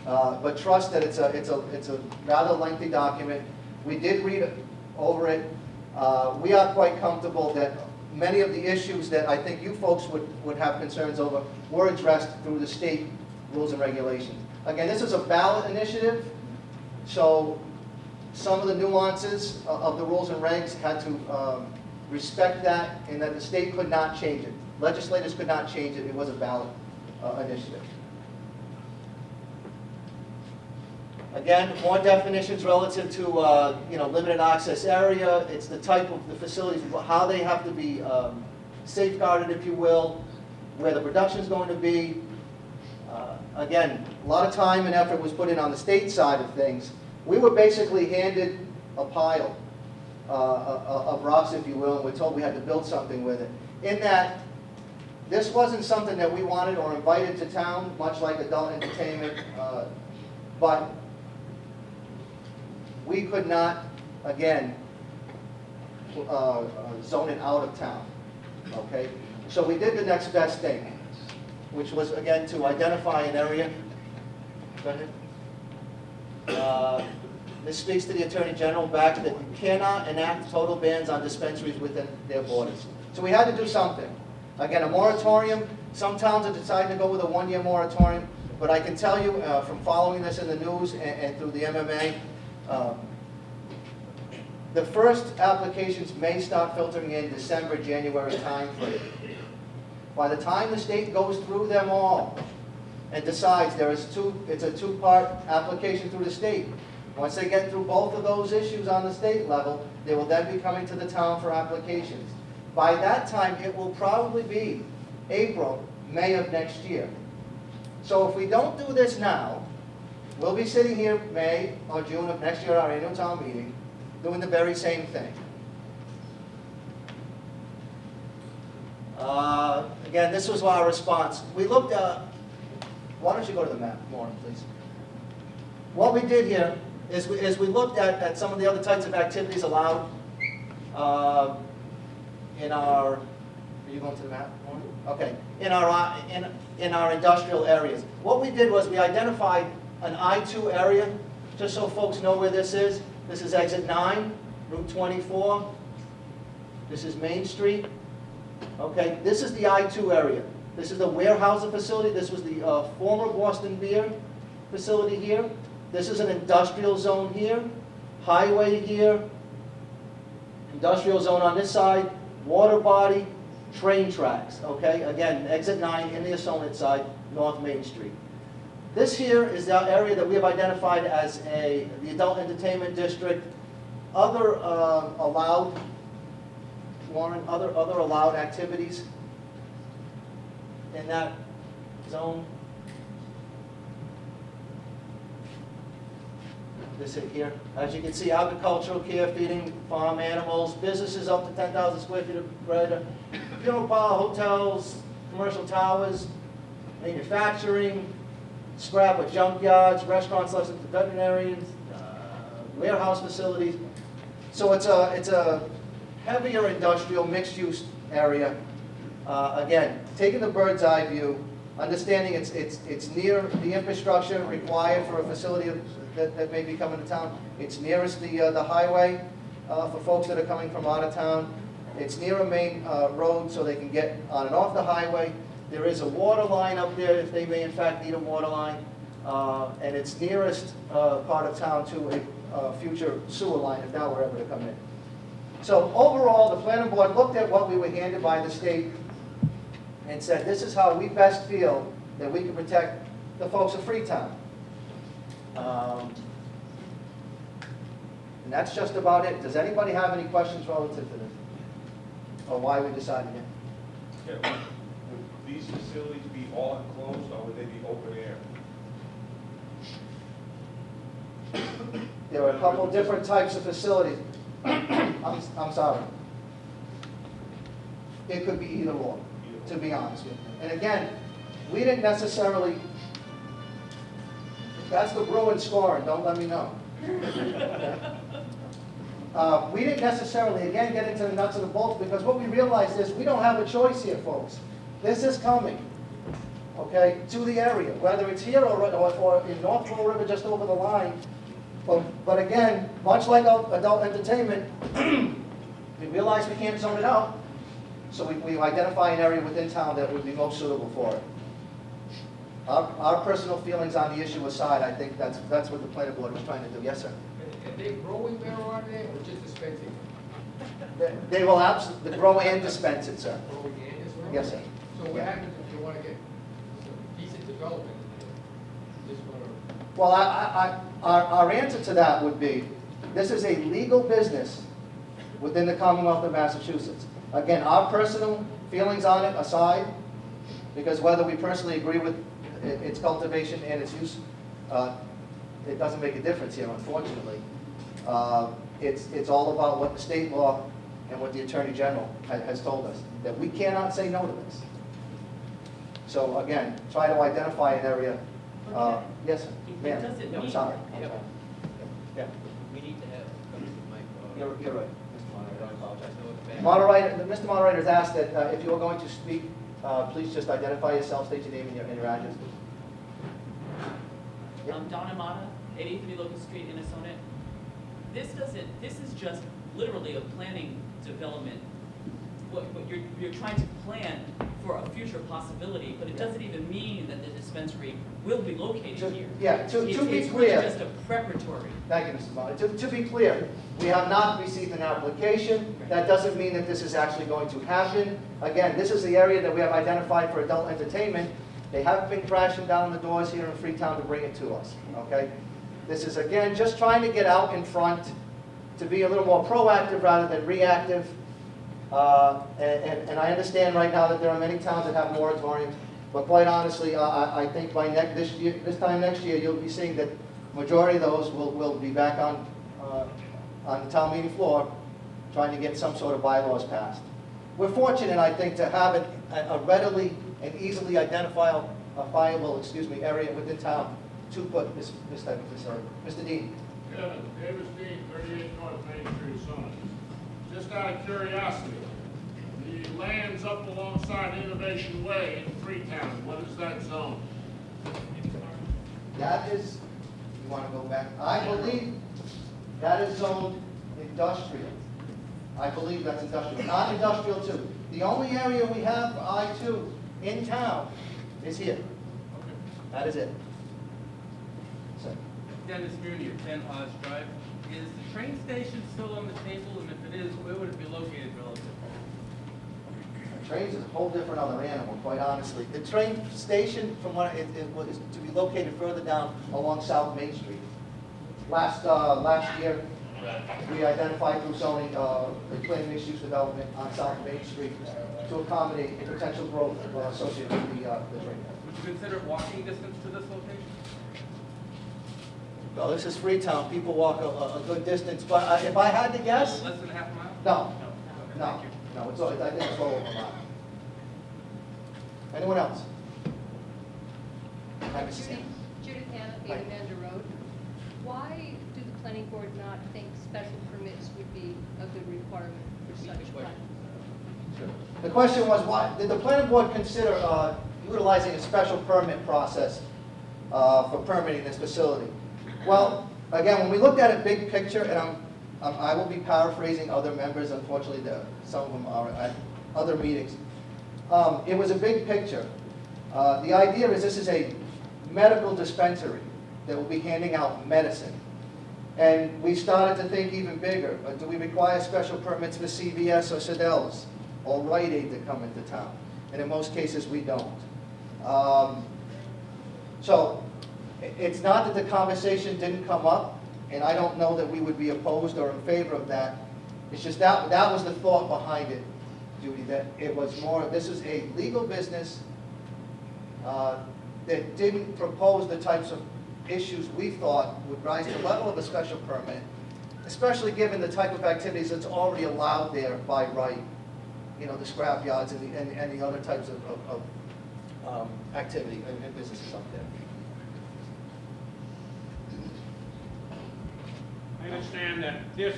But trust that it's a rather lengthy document. We did read over it. We are quite comfortable that many of the issues that I think you folks would have concerns over were addressed through the state rules and regulations. Again, this is a ballot initiative, so some of the nuances of the rules and regs had to respect that, in that the state could not change it. Legislators could not change it. It was a ballot initiative. Again, more definitions relative to limited access area. It's the type of the facilities, how they have to be safeguarded, if you will, where the production is going to be. Again, a lot of time and effort was put in on the state side of things. We were basically handed a pile of rocks, if you will, and we're told we had to build something with it. In that, this wasn't something that we wanted or invited to town, much like adult entertainment, but we could not, again, zone it out of town, okay? So we did the next best thing, which was, again, to identify an area. Go ahead. this speaks to the Attorney General back that you cannot enact total bans on dispensaries within their borders. So we had to do something. Again, a moratorium, some towns have decided to go with a one-year moratorium, but I can tell you from following this in the news and through the MMA, the first applications may start filtering in December, January timeframe. By the time the state goes through them all and decides it's a two-part application through the state, once they get through both of those issues on the state level, they will then be coming to the town for applications. By that time, it will probably be April, May of next year. So if we don't do this now, we'll be sitting here May or June of next year at our annual town meeting, doing the very same thing. Again, this was our response. We looked at, why don't you go to the map, Lauren, please? What we did here is we looked at some of the other types of activities allowed in our, are you going to the map, Lauren? Okay, in our industrial areas. What we did was we identified an I-2 area, just so folks know where this is. This is exit 9, Route 24. This is Main Street. Okay, this is the I-2 area. This is the warehousing facility. This was the former Boston Beer facility here. This is an industrial zone here, highway here, industrial zone on this side, water body, train tracks, okay? Again, exit 9 in the Assonet side, North Main Street. This here is the area that we have identified as the adult entertainment district. Other allowed, Warren, other allowed activities in that zone. This here, as you can see, agricultural care, feeding farm animals, businesses up to 10,000 square feet of greater, funeral parlor, hotels, commercial towers, manufacturing, scrap or junkyards, restaurants licensed to veterinarians, warehouse facilities. So it's a heavier industrial mixed-use area. Again, taking the bird's eye view, understanding it's near the infrastructure required for a facility that may be coming to town. It's nearest the highway for folks that are coming from out of town. It's near a main road so they can get on and off the highway. There is a water line up there if they may in fact need a water line. And it's nearest part of town to a future sewer line if that were ever to come in. So overall, the planning board looked at what we were handed by the state and said, this is how we best feel that we can protect the folks of Freetown. And that's just about it. Does anybody have any questions relative to this? Or why we decided it? Yeah, would these facilities be all enclosed or would they be open air? There are a couple different types of facilities. I'm sorry. It could be either or, to be honest with you. And again, we didn't necessarily, that's the Bruins scoring, don't let me know. We didn't necessarily, again, get into the nuts and the bolts because what we realized is we don't have a choice here, folks. This is coming, okay, to the area, whether it's here or in North Fall River just over the line. But again, much like adult entertainment, we realize we can't zone it out, so we identify an area within town that would be most suitable for it. Our personal feelings on the issue aside, I think that's what the planning board was trying to do. Yes, sir? Are they growing marijuana there or just dispensing? They will absolutely grow and dispense it, sir. Growing and as well? Yes, sir. So what happens if you want to get some decent development in there? Just want to... Well, our answer to that would be, this is a legal business within the Commonwealth of Massachusetts. Again, our personal feelings on it aside, because whether we personally agree with its cultivation and its use, it doesn't make a difference here, unfortunately. It's all about what the state law and what the Attorney General has told us, that we cannot say no to this. So again, try to identify an area. Yes, ma'am. I'm sorry. Yeah. We need to have, You're right. I apologize. Mr. Moderator has asked that if you are going to speak, please just identify yourself, state your name and your address. Don Amata, 83 Locust Street in Assonet. this is just literally a planning development. What you're trying to plan for a future possibility, but it doesn't even mean that the dispensary will be located here. Yeah, to be It's clear. really just a preparatory. Thank you, Mrs. Molly. To be clear, we have not received an application. That doesn't mean that this is actually going to happen. Again, this is the area that we have identified for adult entertainment. They haven't been crashing down the doors here in Freetown to bring it to us, okay? This is, again, just trying to get out in front, to be a little more proactive rather than reactive. And I understand right now that there are many towns that have moratoriums, but quite honestly, I think by this time next year, you'll be seeing that majority of those will be back on the town meeting floor, trying to get some sort of bylaws passed. We're fortunate, I think, to have a readily and easily identifiable area within town to put this type of facility. Mr. Dean. Kevin, Davis Dean, 38 North Main Street, Sonnet. Just out of curiosity, the lands up alongside Innovation Way in Freetown, what is that zone? That is, you want to go back? I believe that is zoned industrial. I believe that's industrial, not industrial 2. The only area we have for I-2 in town is here. Okay. That is it. So, Dennis Mooney of 10 Oz Drive. Is the train station still on the table, and if it is, where would it be located relative? trains is a whole different other animal, quite honestly. The train station, from what it was to be located further down along South Main Street. Last year, we identified through zoning, planning mixed-use development on South Main Street to accommodate the potential growth associated with the train. Would you consider walking distance to this location? Well, this is Freetown. People walk a good distance, but if I had to guess, Less than a half a mile? no, Okay, no, thank you. no. It's all, I think it's all over a mile. Anyone else? Hi, Mrs. Sam. Judith Hanna, Hi. 8 Amanda Road. Why do the planning board not think special permits would be a good requirement for such plan? The question was, why did the planning board consider utilizing a special permit process for permitting this facility? Well, again, when we looked at it big picture, and I will be paraphrasing other members, unfortunately, some of them are at other meetings. It was a big picture. The idea is this is a medical dispensary that will be handing out medicine. And we started to think even bigger. Do we require special permits for CVS or Sedell's or Rite Aid to come into town? And in most cases, we don't. So it's not that the conversation didn't come up, and I don't know that we would be opposed or in favor of that. It's just that was the thought behind it, Judy, that it was more, this is a legal business that didn't propose the types of issues we thought would rise to the level of a special permit, especially given the type of activities that's already allowed there by right, you know, the scrap yards and the other types of activity and businesses up there. I understand that this,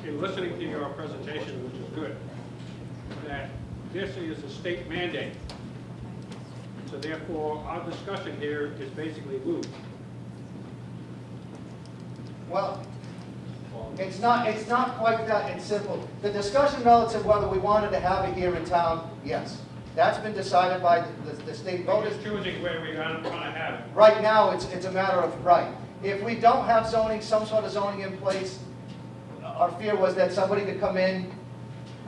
in listening to your presentation, which is good, that this is a state mandate. So therefore, our discussion here is basically moot. Well, it's not quite that simple. The discussion relative whether we wanted to have it here in town, yes. That's been decided by the state We're voters. just choosing where we're going to have it. Right now, it's a matter of right. If we don't have zoning, some sort of zoning in place, our fear was that somebody could come in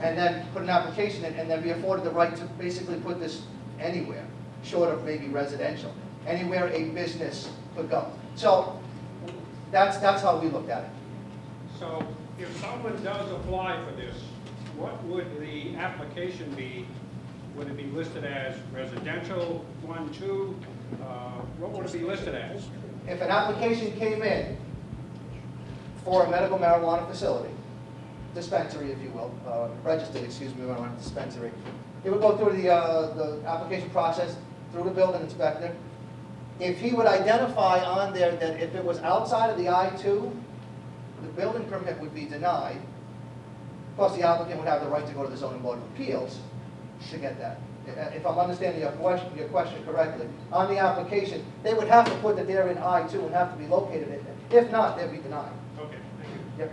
and then put an application in and then be afforded the right to basically put this anywhere, short of maybe residential, anywhere a business could go. So that's how we looked at it. So if someone does apply for this, what would the application be? Would it be listed as residential, 1, 2? What would it be listed as? If an application came in for a medical marijuana facility, dispensary, if you will, registered, excuse me, marijuana dispensary, it would go through the application process, through the building inspector. If he would identify on there that if it was outside of the I-2, the building permit would be denied. Of course, the applicant would have the right to go to the zoning board of appeals to get that. If I'm understanding your question correctly, on the application, they would have to put that they're in I-2 and have to be located in it. If not, they'd be denied. Okay, thank you. Yep.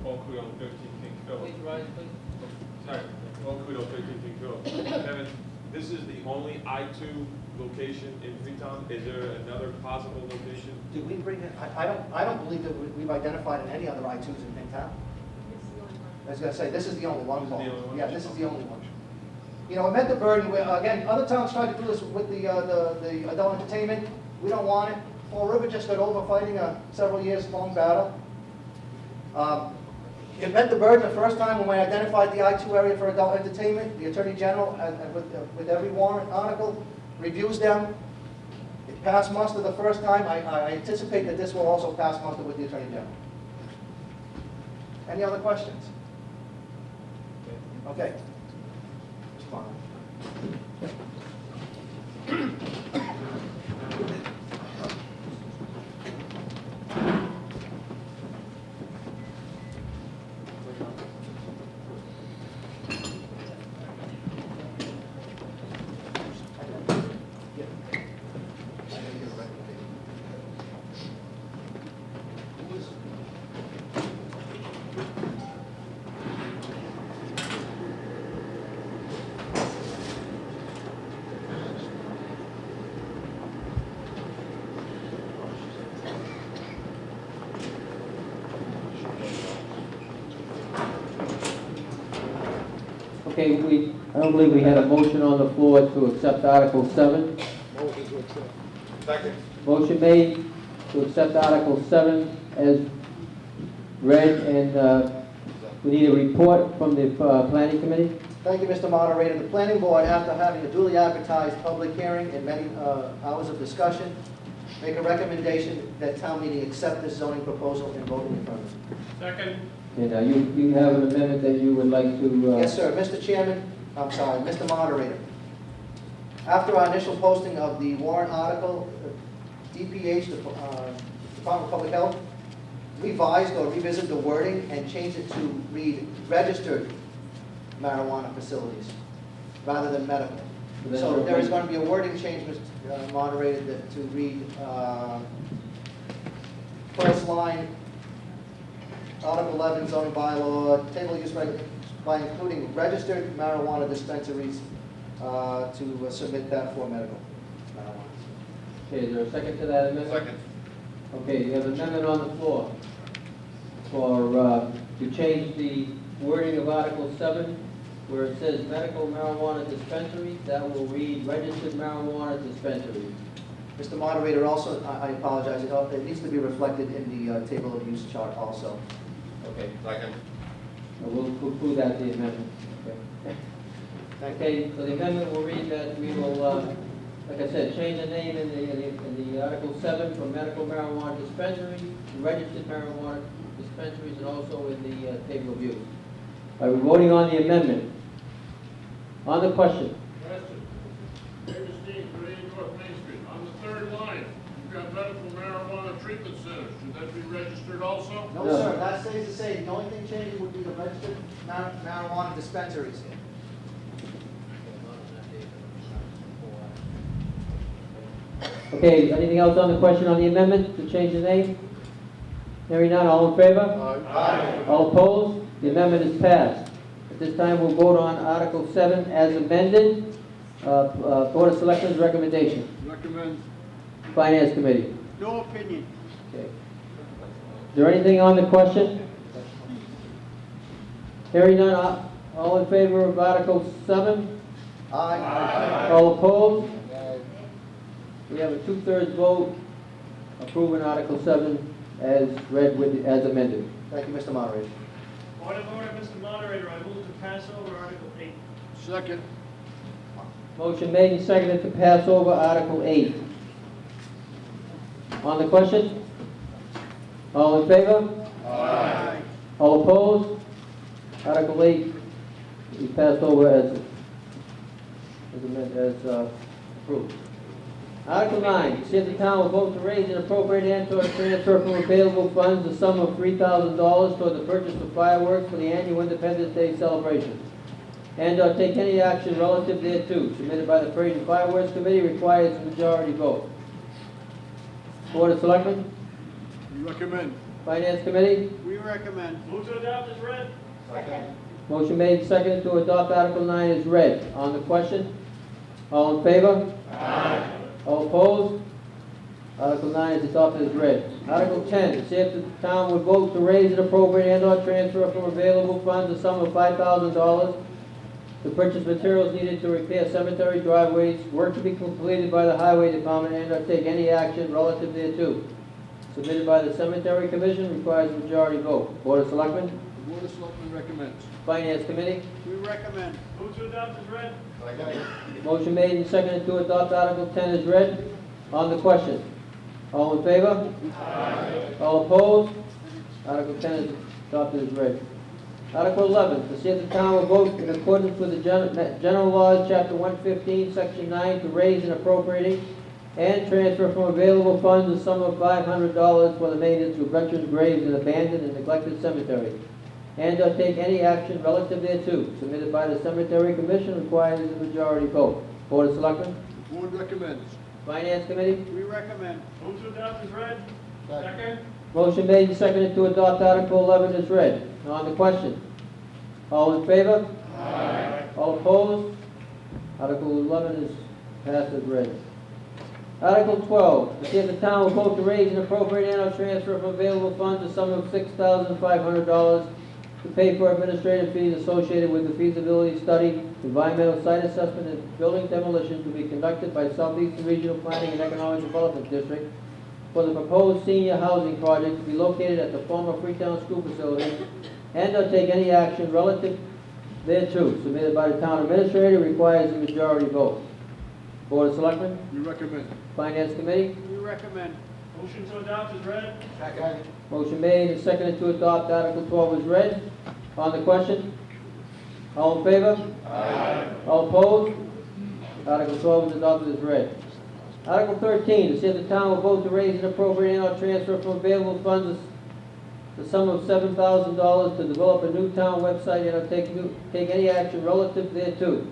Paul Kudo, 13 King Philip. Please rise, please. Sorry, Paul Kudo, 13 King Philip. Kevin, this is the only I-2 location in Freetown. Is there another possible location? Did we bring it, I don't believe that we've identified any other I-2s in town. I was gonna say, this is the only one, Paul. This is the only one? Yeah, this is the only one. You know, it met the burden, again, other towns tried to do this with the adult entertainment. We don't want it. Fall River just got over fighting a several years long battle. It met the burden the first time when we identified the I-2 area for adult entertainment. The Attorney General, with every warrant article, reviews them. It passed muster the first time. I anticipate that this will also pass muster with the Attorney General. Any other questions? Okay. Mr. Martin. Okay, I don't believe we had a motion on the floor to accept Article 7. Second. Motion made to accept Article 7 as read, and we need a report from the Planning Committee. Thank you, Mr. Moderator. The Planning Board, after having a duly advertised public hearing and many hours of discussion, make a recommendation that town meeting accept this zoning proposal and vote in the affirmative. Second. And you have an amendment that you would like to... Yes, sir. Mr. Chairman, I'm sorry, Mr. Moderator. After our initial posting of the warrant article, DPH, the Department of Public Health, revised or revisited the wording and changed it to read registered marijuana facilities rather than medical. So there is going to be a wording change, Mr. Moderator, to read first line, Article 11 zoning bylaw, table use by including registered marijuana dispensaries to submit that for medical marijuana. Okay, is there a second to that amendment? Second. Okay, you have an amendment on the floor for, to change the wording of Article 7, where it says medical marijuana dispensaries, that will read registered marijuana dispensaries. Mr. Moderator, also, I apologize, it needs to be reflected in the table of use chart also. Okay. Second. We'll include that in the amendment. Okay. Okay, so the amendment will read that we will, like I said, change the name in the Article 7 from medical marijuana dispensaries to registered marijuana dispensaries, and also in the table of use. Are we voting on the amendment? On the question? Question. Davis Dean, 38 North Main Street. On the third line, you've got medical marijuana treatment centers. Should that be registered also? No, sir, that stays the same. The only thing changing would be the registered marijuana dispensaries. Okay, anything else on the question on the amendment to change the name? Hearing none, all in favor? Aye. All opposed? The amendment is passed. At this time, we'll vote on Article 7 as amended. Board of Selectmen's recommendation. Recommend. Finance Committee. No opinion. Okay. Is there anything on the question? Hearing none, all in favor of Article 7? Aye. All opposed? We have a 2/3 vote approving Article 7 as read as amended. Thank you, Mr. Moderator. Point of order, Mr. Moderator, I move to pass over Article 8. Second. Motion made and seconded to pass over Article 8. On the question? All in favor? Aye. All opposed? Article 8 is passed over as approved. Article 9, see if the town will vote to raise and appropriate and/or transfer from available funds the sum of $3,000 toward the purchase of fireworks for the annual Independence Day celebration, and/or take any action relative thereto, submitted by the Parade and Fireworks Committee, requires a majority vote. Board of Selectmen? We recommend. Finance Committee? We recommend. Move to adopt as read. Motion made and seconded to adopt Article 9 as read. On the question? All in favor? Aye. All opposed? Article 9 is adopted as read. Article 10, to see if the town would vote to raise and appropriate and/or transfer from available funds a sum of $5,000 to purchase materials needed to repair cemetery driveways, work to be completed by the Highway Department, and/or take any action relative thereto. Submitted by the Cemetery Commission, requires a majority vote. Board of Selectmen? The Board of Selectmen recommends. Finance Committee? We recommend. Move to adopt as read. Motion made and seconded to adopt Article 10 as read. On the question? All in favor? Aye. All opposed? Article 10 is adopted as read. Article 11, to see if the town will vote in accordance with the General Laws, Chapter 115, Section 9, to raise and appropriate and transfer from available funds a sum of $500 for the maintenance of veterans' graves in abandoned and neglected cemeteries, and to take any action relative thereto. Submitted by the Cemetery Commission, requires a majority vote. Board of Selectmen? The Board recommends. Finance Committee? We recommend. Move to adopt as read. Second. Motion made and seconded to adopt Article 11 as read. On the question? All in favor? Aye. All opposed? Article 11 is passed as read. Article 12, to see if the town will vote to raise and appropriate and/or transfer from available funds a sum of $6,500 to pay for administrative fees associated with the feasibility study, environmental site assessment, and building demolition to be conducted by Southeastern Regional Planning and Economic Development District for the proposed senior housing project to be located at the former Freetown School facility, and/or take any action relative thereto. Submitted by the town administrator, requires a majority vote. Board of Selectmen? We recommend. Finance Committee? We recommend. Motion to adopt as read. Motion made and seconded to adopt Article 12 as read. On the question? All in favor? Aye. All opposed? Article 12 is adopted as read. Article 13, to see if the town will vote to raise and appropriate and/or transfer from available funds the sum of $7,000 to develop a new town website and/or take any action relative thereto.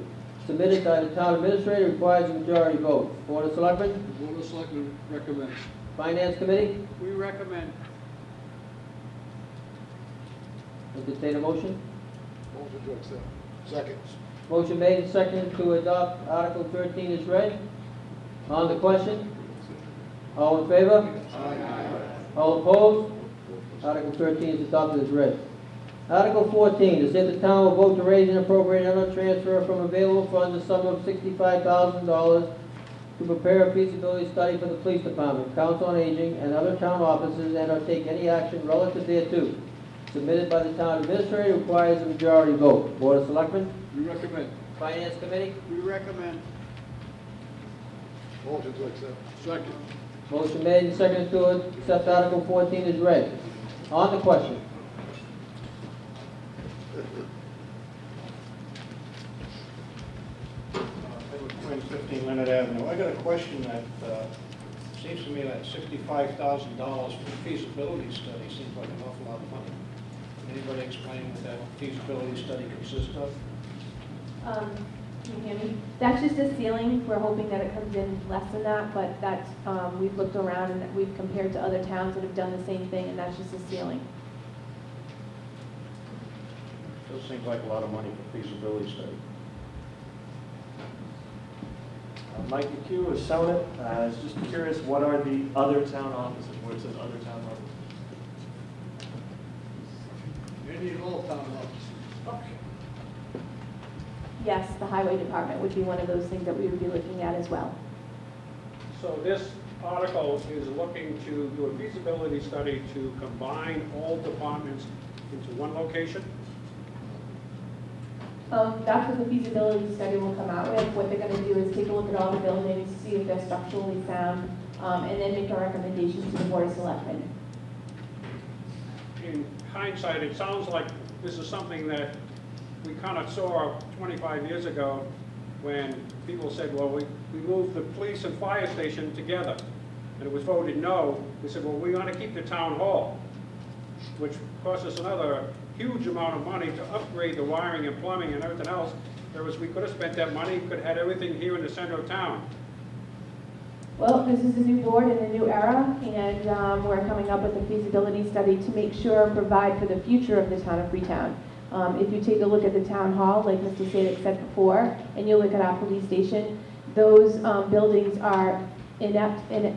Submitted by the town administrator, requires a majority vote. Board of Selectmen? The Board of Selectmen recommends. Finance Committee? We recommend. Entertain a motion? Motion to accept. Second. Motion made and seconded to adopt Article 13 as read. On the question? All in favor? Aye. All opposed? Article 13 is adopted as read. Article 14, to see if the town will vote to raise and appropriate and/or transfer from available funds a sum of $65,000 to prepare a feasibility study for the police department, council on aging, and other town offices, and/or take any action relative thereto. Submitted by the town administrator, requires a majority vote. Board of Selectmen? We recommend. Finance Committee? We recommend. Motion to accept. Second. Motion made and seconded to accept Article 14 as read. On the question? Edward Quinn, 15 Leonard Avenue. I got a question that, seems to me that $65,000 for feasibility study seems like an awful lot of money. Can anybody explain what that feasibility study consists of? Can you hear me? That's just a ceiling. We're hoping that it comes in less than that, but that's, we've looked around and we've compared to other towns that have done the same thing, and that's just a ceiling. Still seems like a lot of money for feasibility study. Mike McHugh with Sonnet. I was just curious, what are the other town offices, where it says other town offices? Any and all town offices. Yes, the highway department would be one of those things that we would be looking at as well. So this article is looking to do a feasibility study to combine all departments into one location? That's what the feasibility study will come out with. What they're going to do is take a look at all the buildings, see if they're structurally sound, and then make our recommendations to the Board of Selectmen. In hindsight, it sounds like this is something that we kind of saw 25 years ago when people said, well, we moved the police and fire station together. And it was voted no. We said, well, we want to keep the town hall, which cost us another huge amount of money to upgrade the wiring and plumbing and everything else. Whereas we could have spent that money, could have had everything here in the center of town. Well, this is a new board and a new era, and we're coming up with a feasibility study to make sure and provide for the future of the town of Freetown. If you take a look at the town hall, like Mr. Sadik said before, and you look at our police station, those buildings are inept and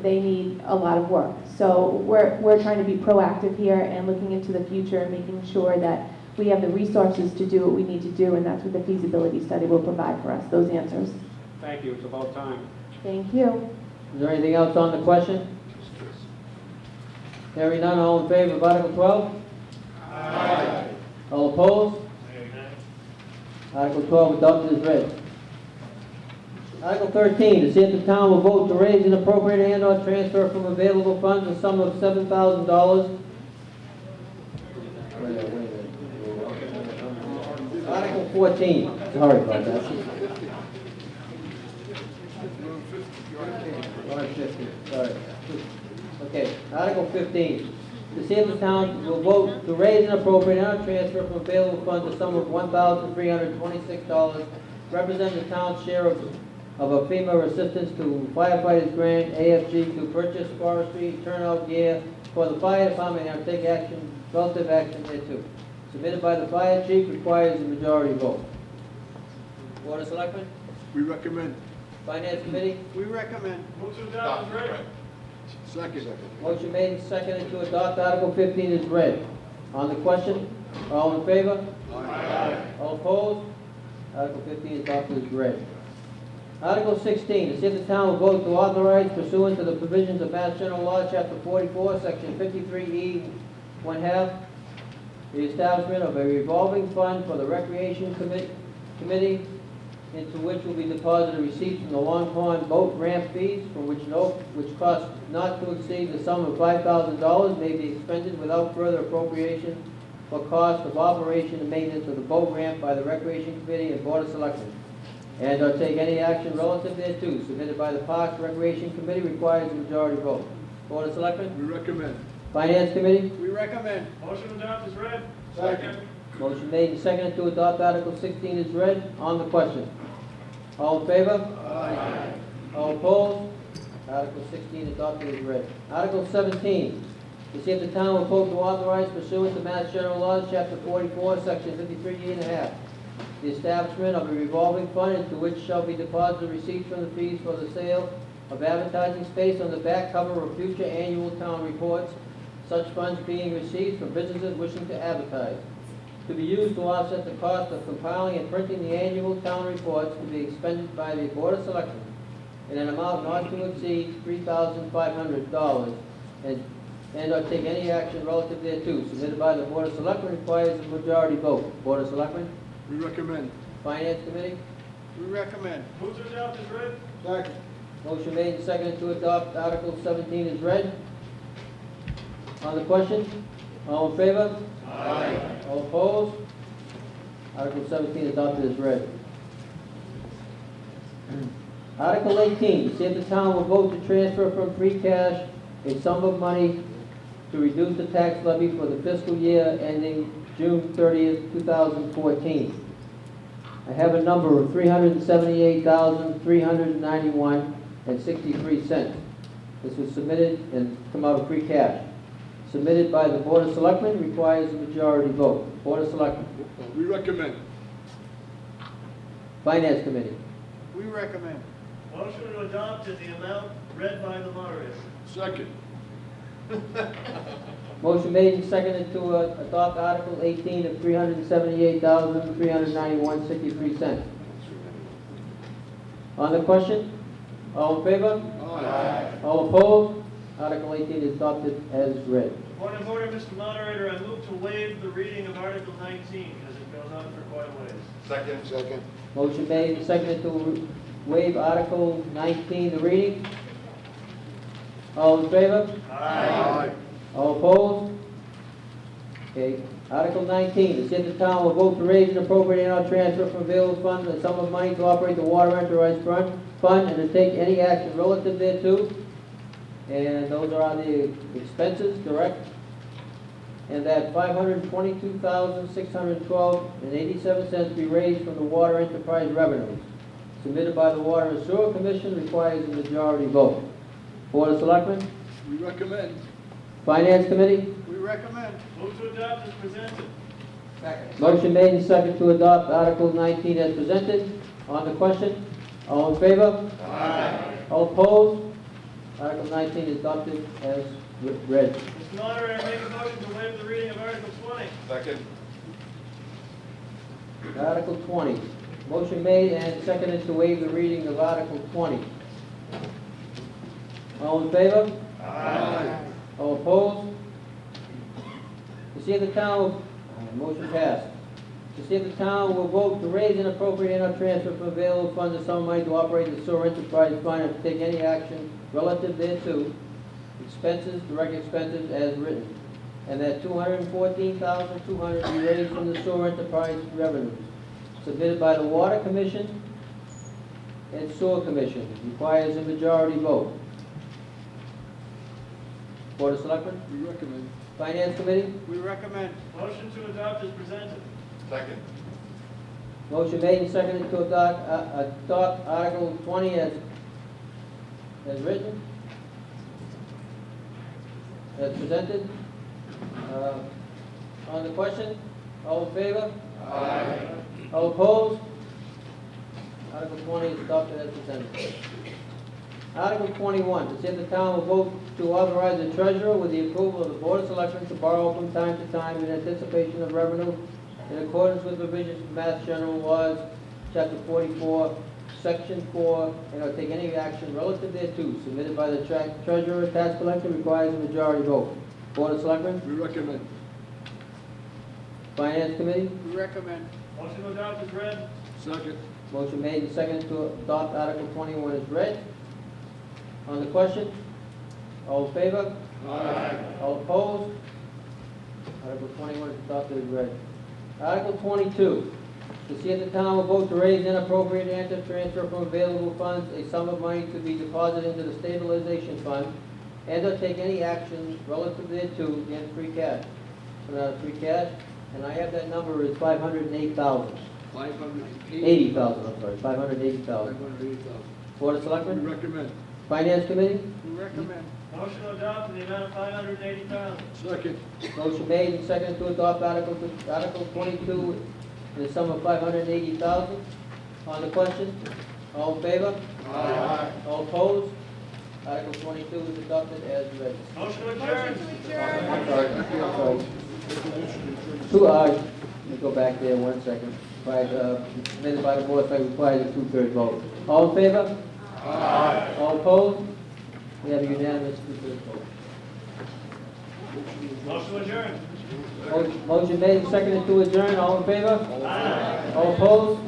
they need a lot of work. So we're trying to be proactive here and looking into the future and making sure that we have the resources to do what we need to do, and that's what the feasibility study will provide for us, those answers. Thank you, it's about time. Thank you. Is there anything else on the question? Hearing none, all in favor of Article 12? Aye. All opposed? Article 12 adopted as read. Article 13, to see if the town will vote to raise and appropriate and/or transfer from available funds a sum of $7,000. Article 14, sorry about that. Sorry. Okay, Article 15, to see if the town will vote to raise and appropriate and transfer from available funds a sum of $1,326, represent the town's share of a FEMA assistance to firefighters grant, AFG, to purchase forestry turnout gear for the fire department and take action, relative action thereto. Submitted by the fire chief, requires a majority vote. Board of Selectmen? We recommend. Finance Committee? We recommend. Move to adopt as read. Second. Motion made and seconded to adopt Article 15 is read. On the question, all in favor? Aye. All opposed? Article 15 is adopted as read. Article 16, to see if the town will vote to authorize pursuant to the provisions of Mass General Law, Chapter 44, Section 53E, 1/2, the establishment of a revolving fund for the Recreation Committee, into which will be deposited receipts from the Long Pond boat ramp fees, from which cost not to exceed the sum of $5,000 may be expended without further appropriation for cost of operation and maintenance of the boat ramp by the Recreation Committee and Board of Selectmen, and or take any action relative thereto, submitted by the Parks Recreation Committee, requires a majority vote. Board of Selectmen? We recommend. Finance Committee? We recommend. Motion to adopt is read. Second. Motion made and seconded to adopt Article 16 is read. On the question. All in favor? Aye. All opposed? Article 16 adopted is read. Article 17, to see if the town will vote to authorize pursuant to Mass General Laws, Chapter 44, Section 53E1/2, the establishment of a revolving fund into which shall be deposited receipts from the fees for the sale of advertising space on the back cover of future annual town reports, such funds being received from businesses wishing to advertise, to be used to offset the cost of compiling and printing the annual town reports, to be expended by the Board of Selectmen in an amount not to exceed $3,500, and or take any action relative thereto, submitted by the Board of Selectmen, requires a majority vote. Board of Selectmen? We recommend. Finance Committee? We recommend. Move to adopt is read. Second. Motion made and seconded to adopt Article 17 is read. On the question? All in favor? Aye. All opposed? Article 17 adopted as read. Article 18, to see if the town will vote to transfer from free cash a sum of money to reduce the tax levy for the fiscal year ending June 30th, 2014. I have a number of $378,391.63. This was submitted and come out of free cash. Submitted by the Board of Selectmen, requires a majority vote. Board of Selectmen. We recommend. Finance Committee. We recommend. Motion to adopt is the amount read by the moderator. Second. Motion made and seconded to adopt Article 18 of $378,391.63. On the question? All in favor? Aye. All opposed? Article 18 is adopted as read. Point of order, Mr. Moderator, I move to waive the reading of Article 19 as it goes on for quite a ways. Second. Second. Motion made and seconded to waive Article 19, the reading. All in favor? Aye. All opposed? Okay. Article 19, to see if the town will vote to raise and appropriate and transfer from available funds a sum of money to operate the water enterprise fund and to take any action relative thereto. And those are the expenses, direct. And that $522,612.87 be raised from the water enterprise revenues. submitted by the Water and Sewer Commission, requires a majority vote. Board of Selectmen? We recommend. Finance Committee? We recommend. Move to adopt as presented. Motion made and second to adopt Article 19 as presented. On the question, all in favor? Aye. All opposed? Article 19 is adopted as read. Mr. Moderator, I make a motion to waive the reading of Article 20. Second. Article 20. Motion made and seconded to waive the reading of Article 20. All in favor? Aye. All opposed? To see if the town, motion passed. To see if the town will vote to raise and appropriate and/or transfer from available funds the sum of money to operate the sewer enterprise fund and to take any action relative thereto, expenses, direct expenses as written, and that $214,200 be raised from the sewer enterprise revenues, submitted by the Water Commission and Sewer Commission, requires a majority vote. Board of Selectmen? We recommend. Finance Committee? We recommend. Motion to adopt as presented. Second. Motion made and seconded to adopt Article 20 as written, as presented. On the question, all in favor? Aye. All opposed? Article 20 is adopted as presented. Article 21, to see if the town will vote to authorize the treasurer with the approval of the Board of Selectmen to borrow from time to time in anticipation of revenue in accordance with provisions of Mass General Laws, Chapter 44, Section 4, and or take any action relative thereto, submitted by the treasurer, tax collector, requires a majority vote. Board of Selectmen? We recommend. Finance Committee? We recommend. Motion to adopt is read. Second. Motion made and seconded to adopt Article 21 as read. On the question, all in favor? Aye. All opposed? Article 21 is adopted as read. Article 22, to see if the town will vote to raise and appropriate and to transfer from available funds a sum of money to be deposited into the stabilization fund and to take any action relative thereto in free cash. Free cash, and I have that number is $508,000. 80,000, I'm sorry, 580,000. 580,000. Board of Selectmen? We recommend. Finance Committee? We recommend. Motion to adopt in the amount of $580,000. Second. Motion made and seconded to adopt Article 22 in the sum of $580,000. On the question, all in favor? Aye. All opposed? Article 22 is adopted as read. Motion to adjourn. I'm sorry. Let me go back there 1 second. Submitted by the board, requires a 2/3 vote. All in favor? Aye. All opposed? We have a unanimous 2/3 vote. Motion to adjourn. Motion made and seconded to adjourn. All in favor? Aye. All opposed?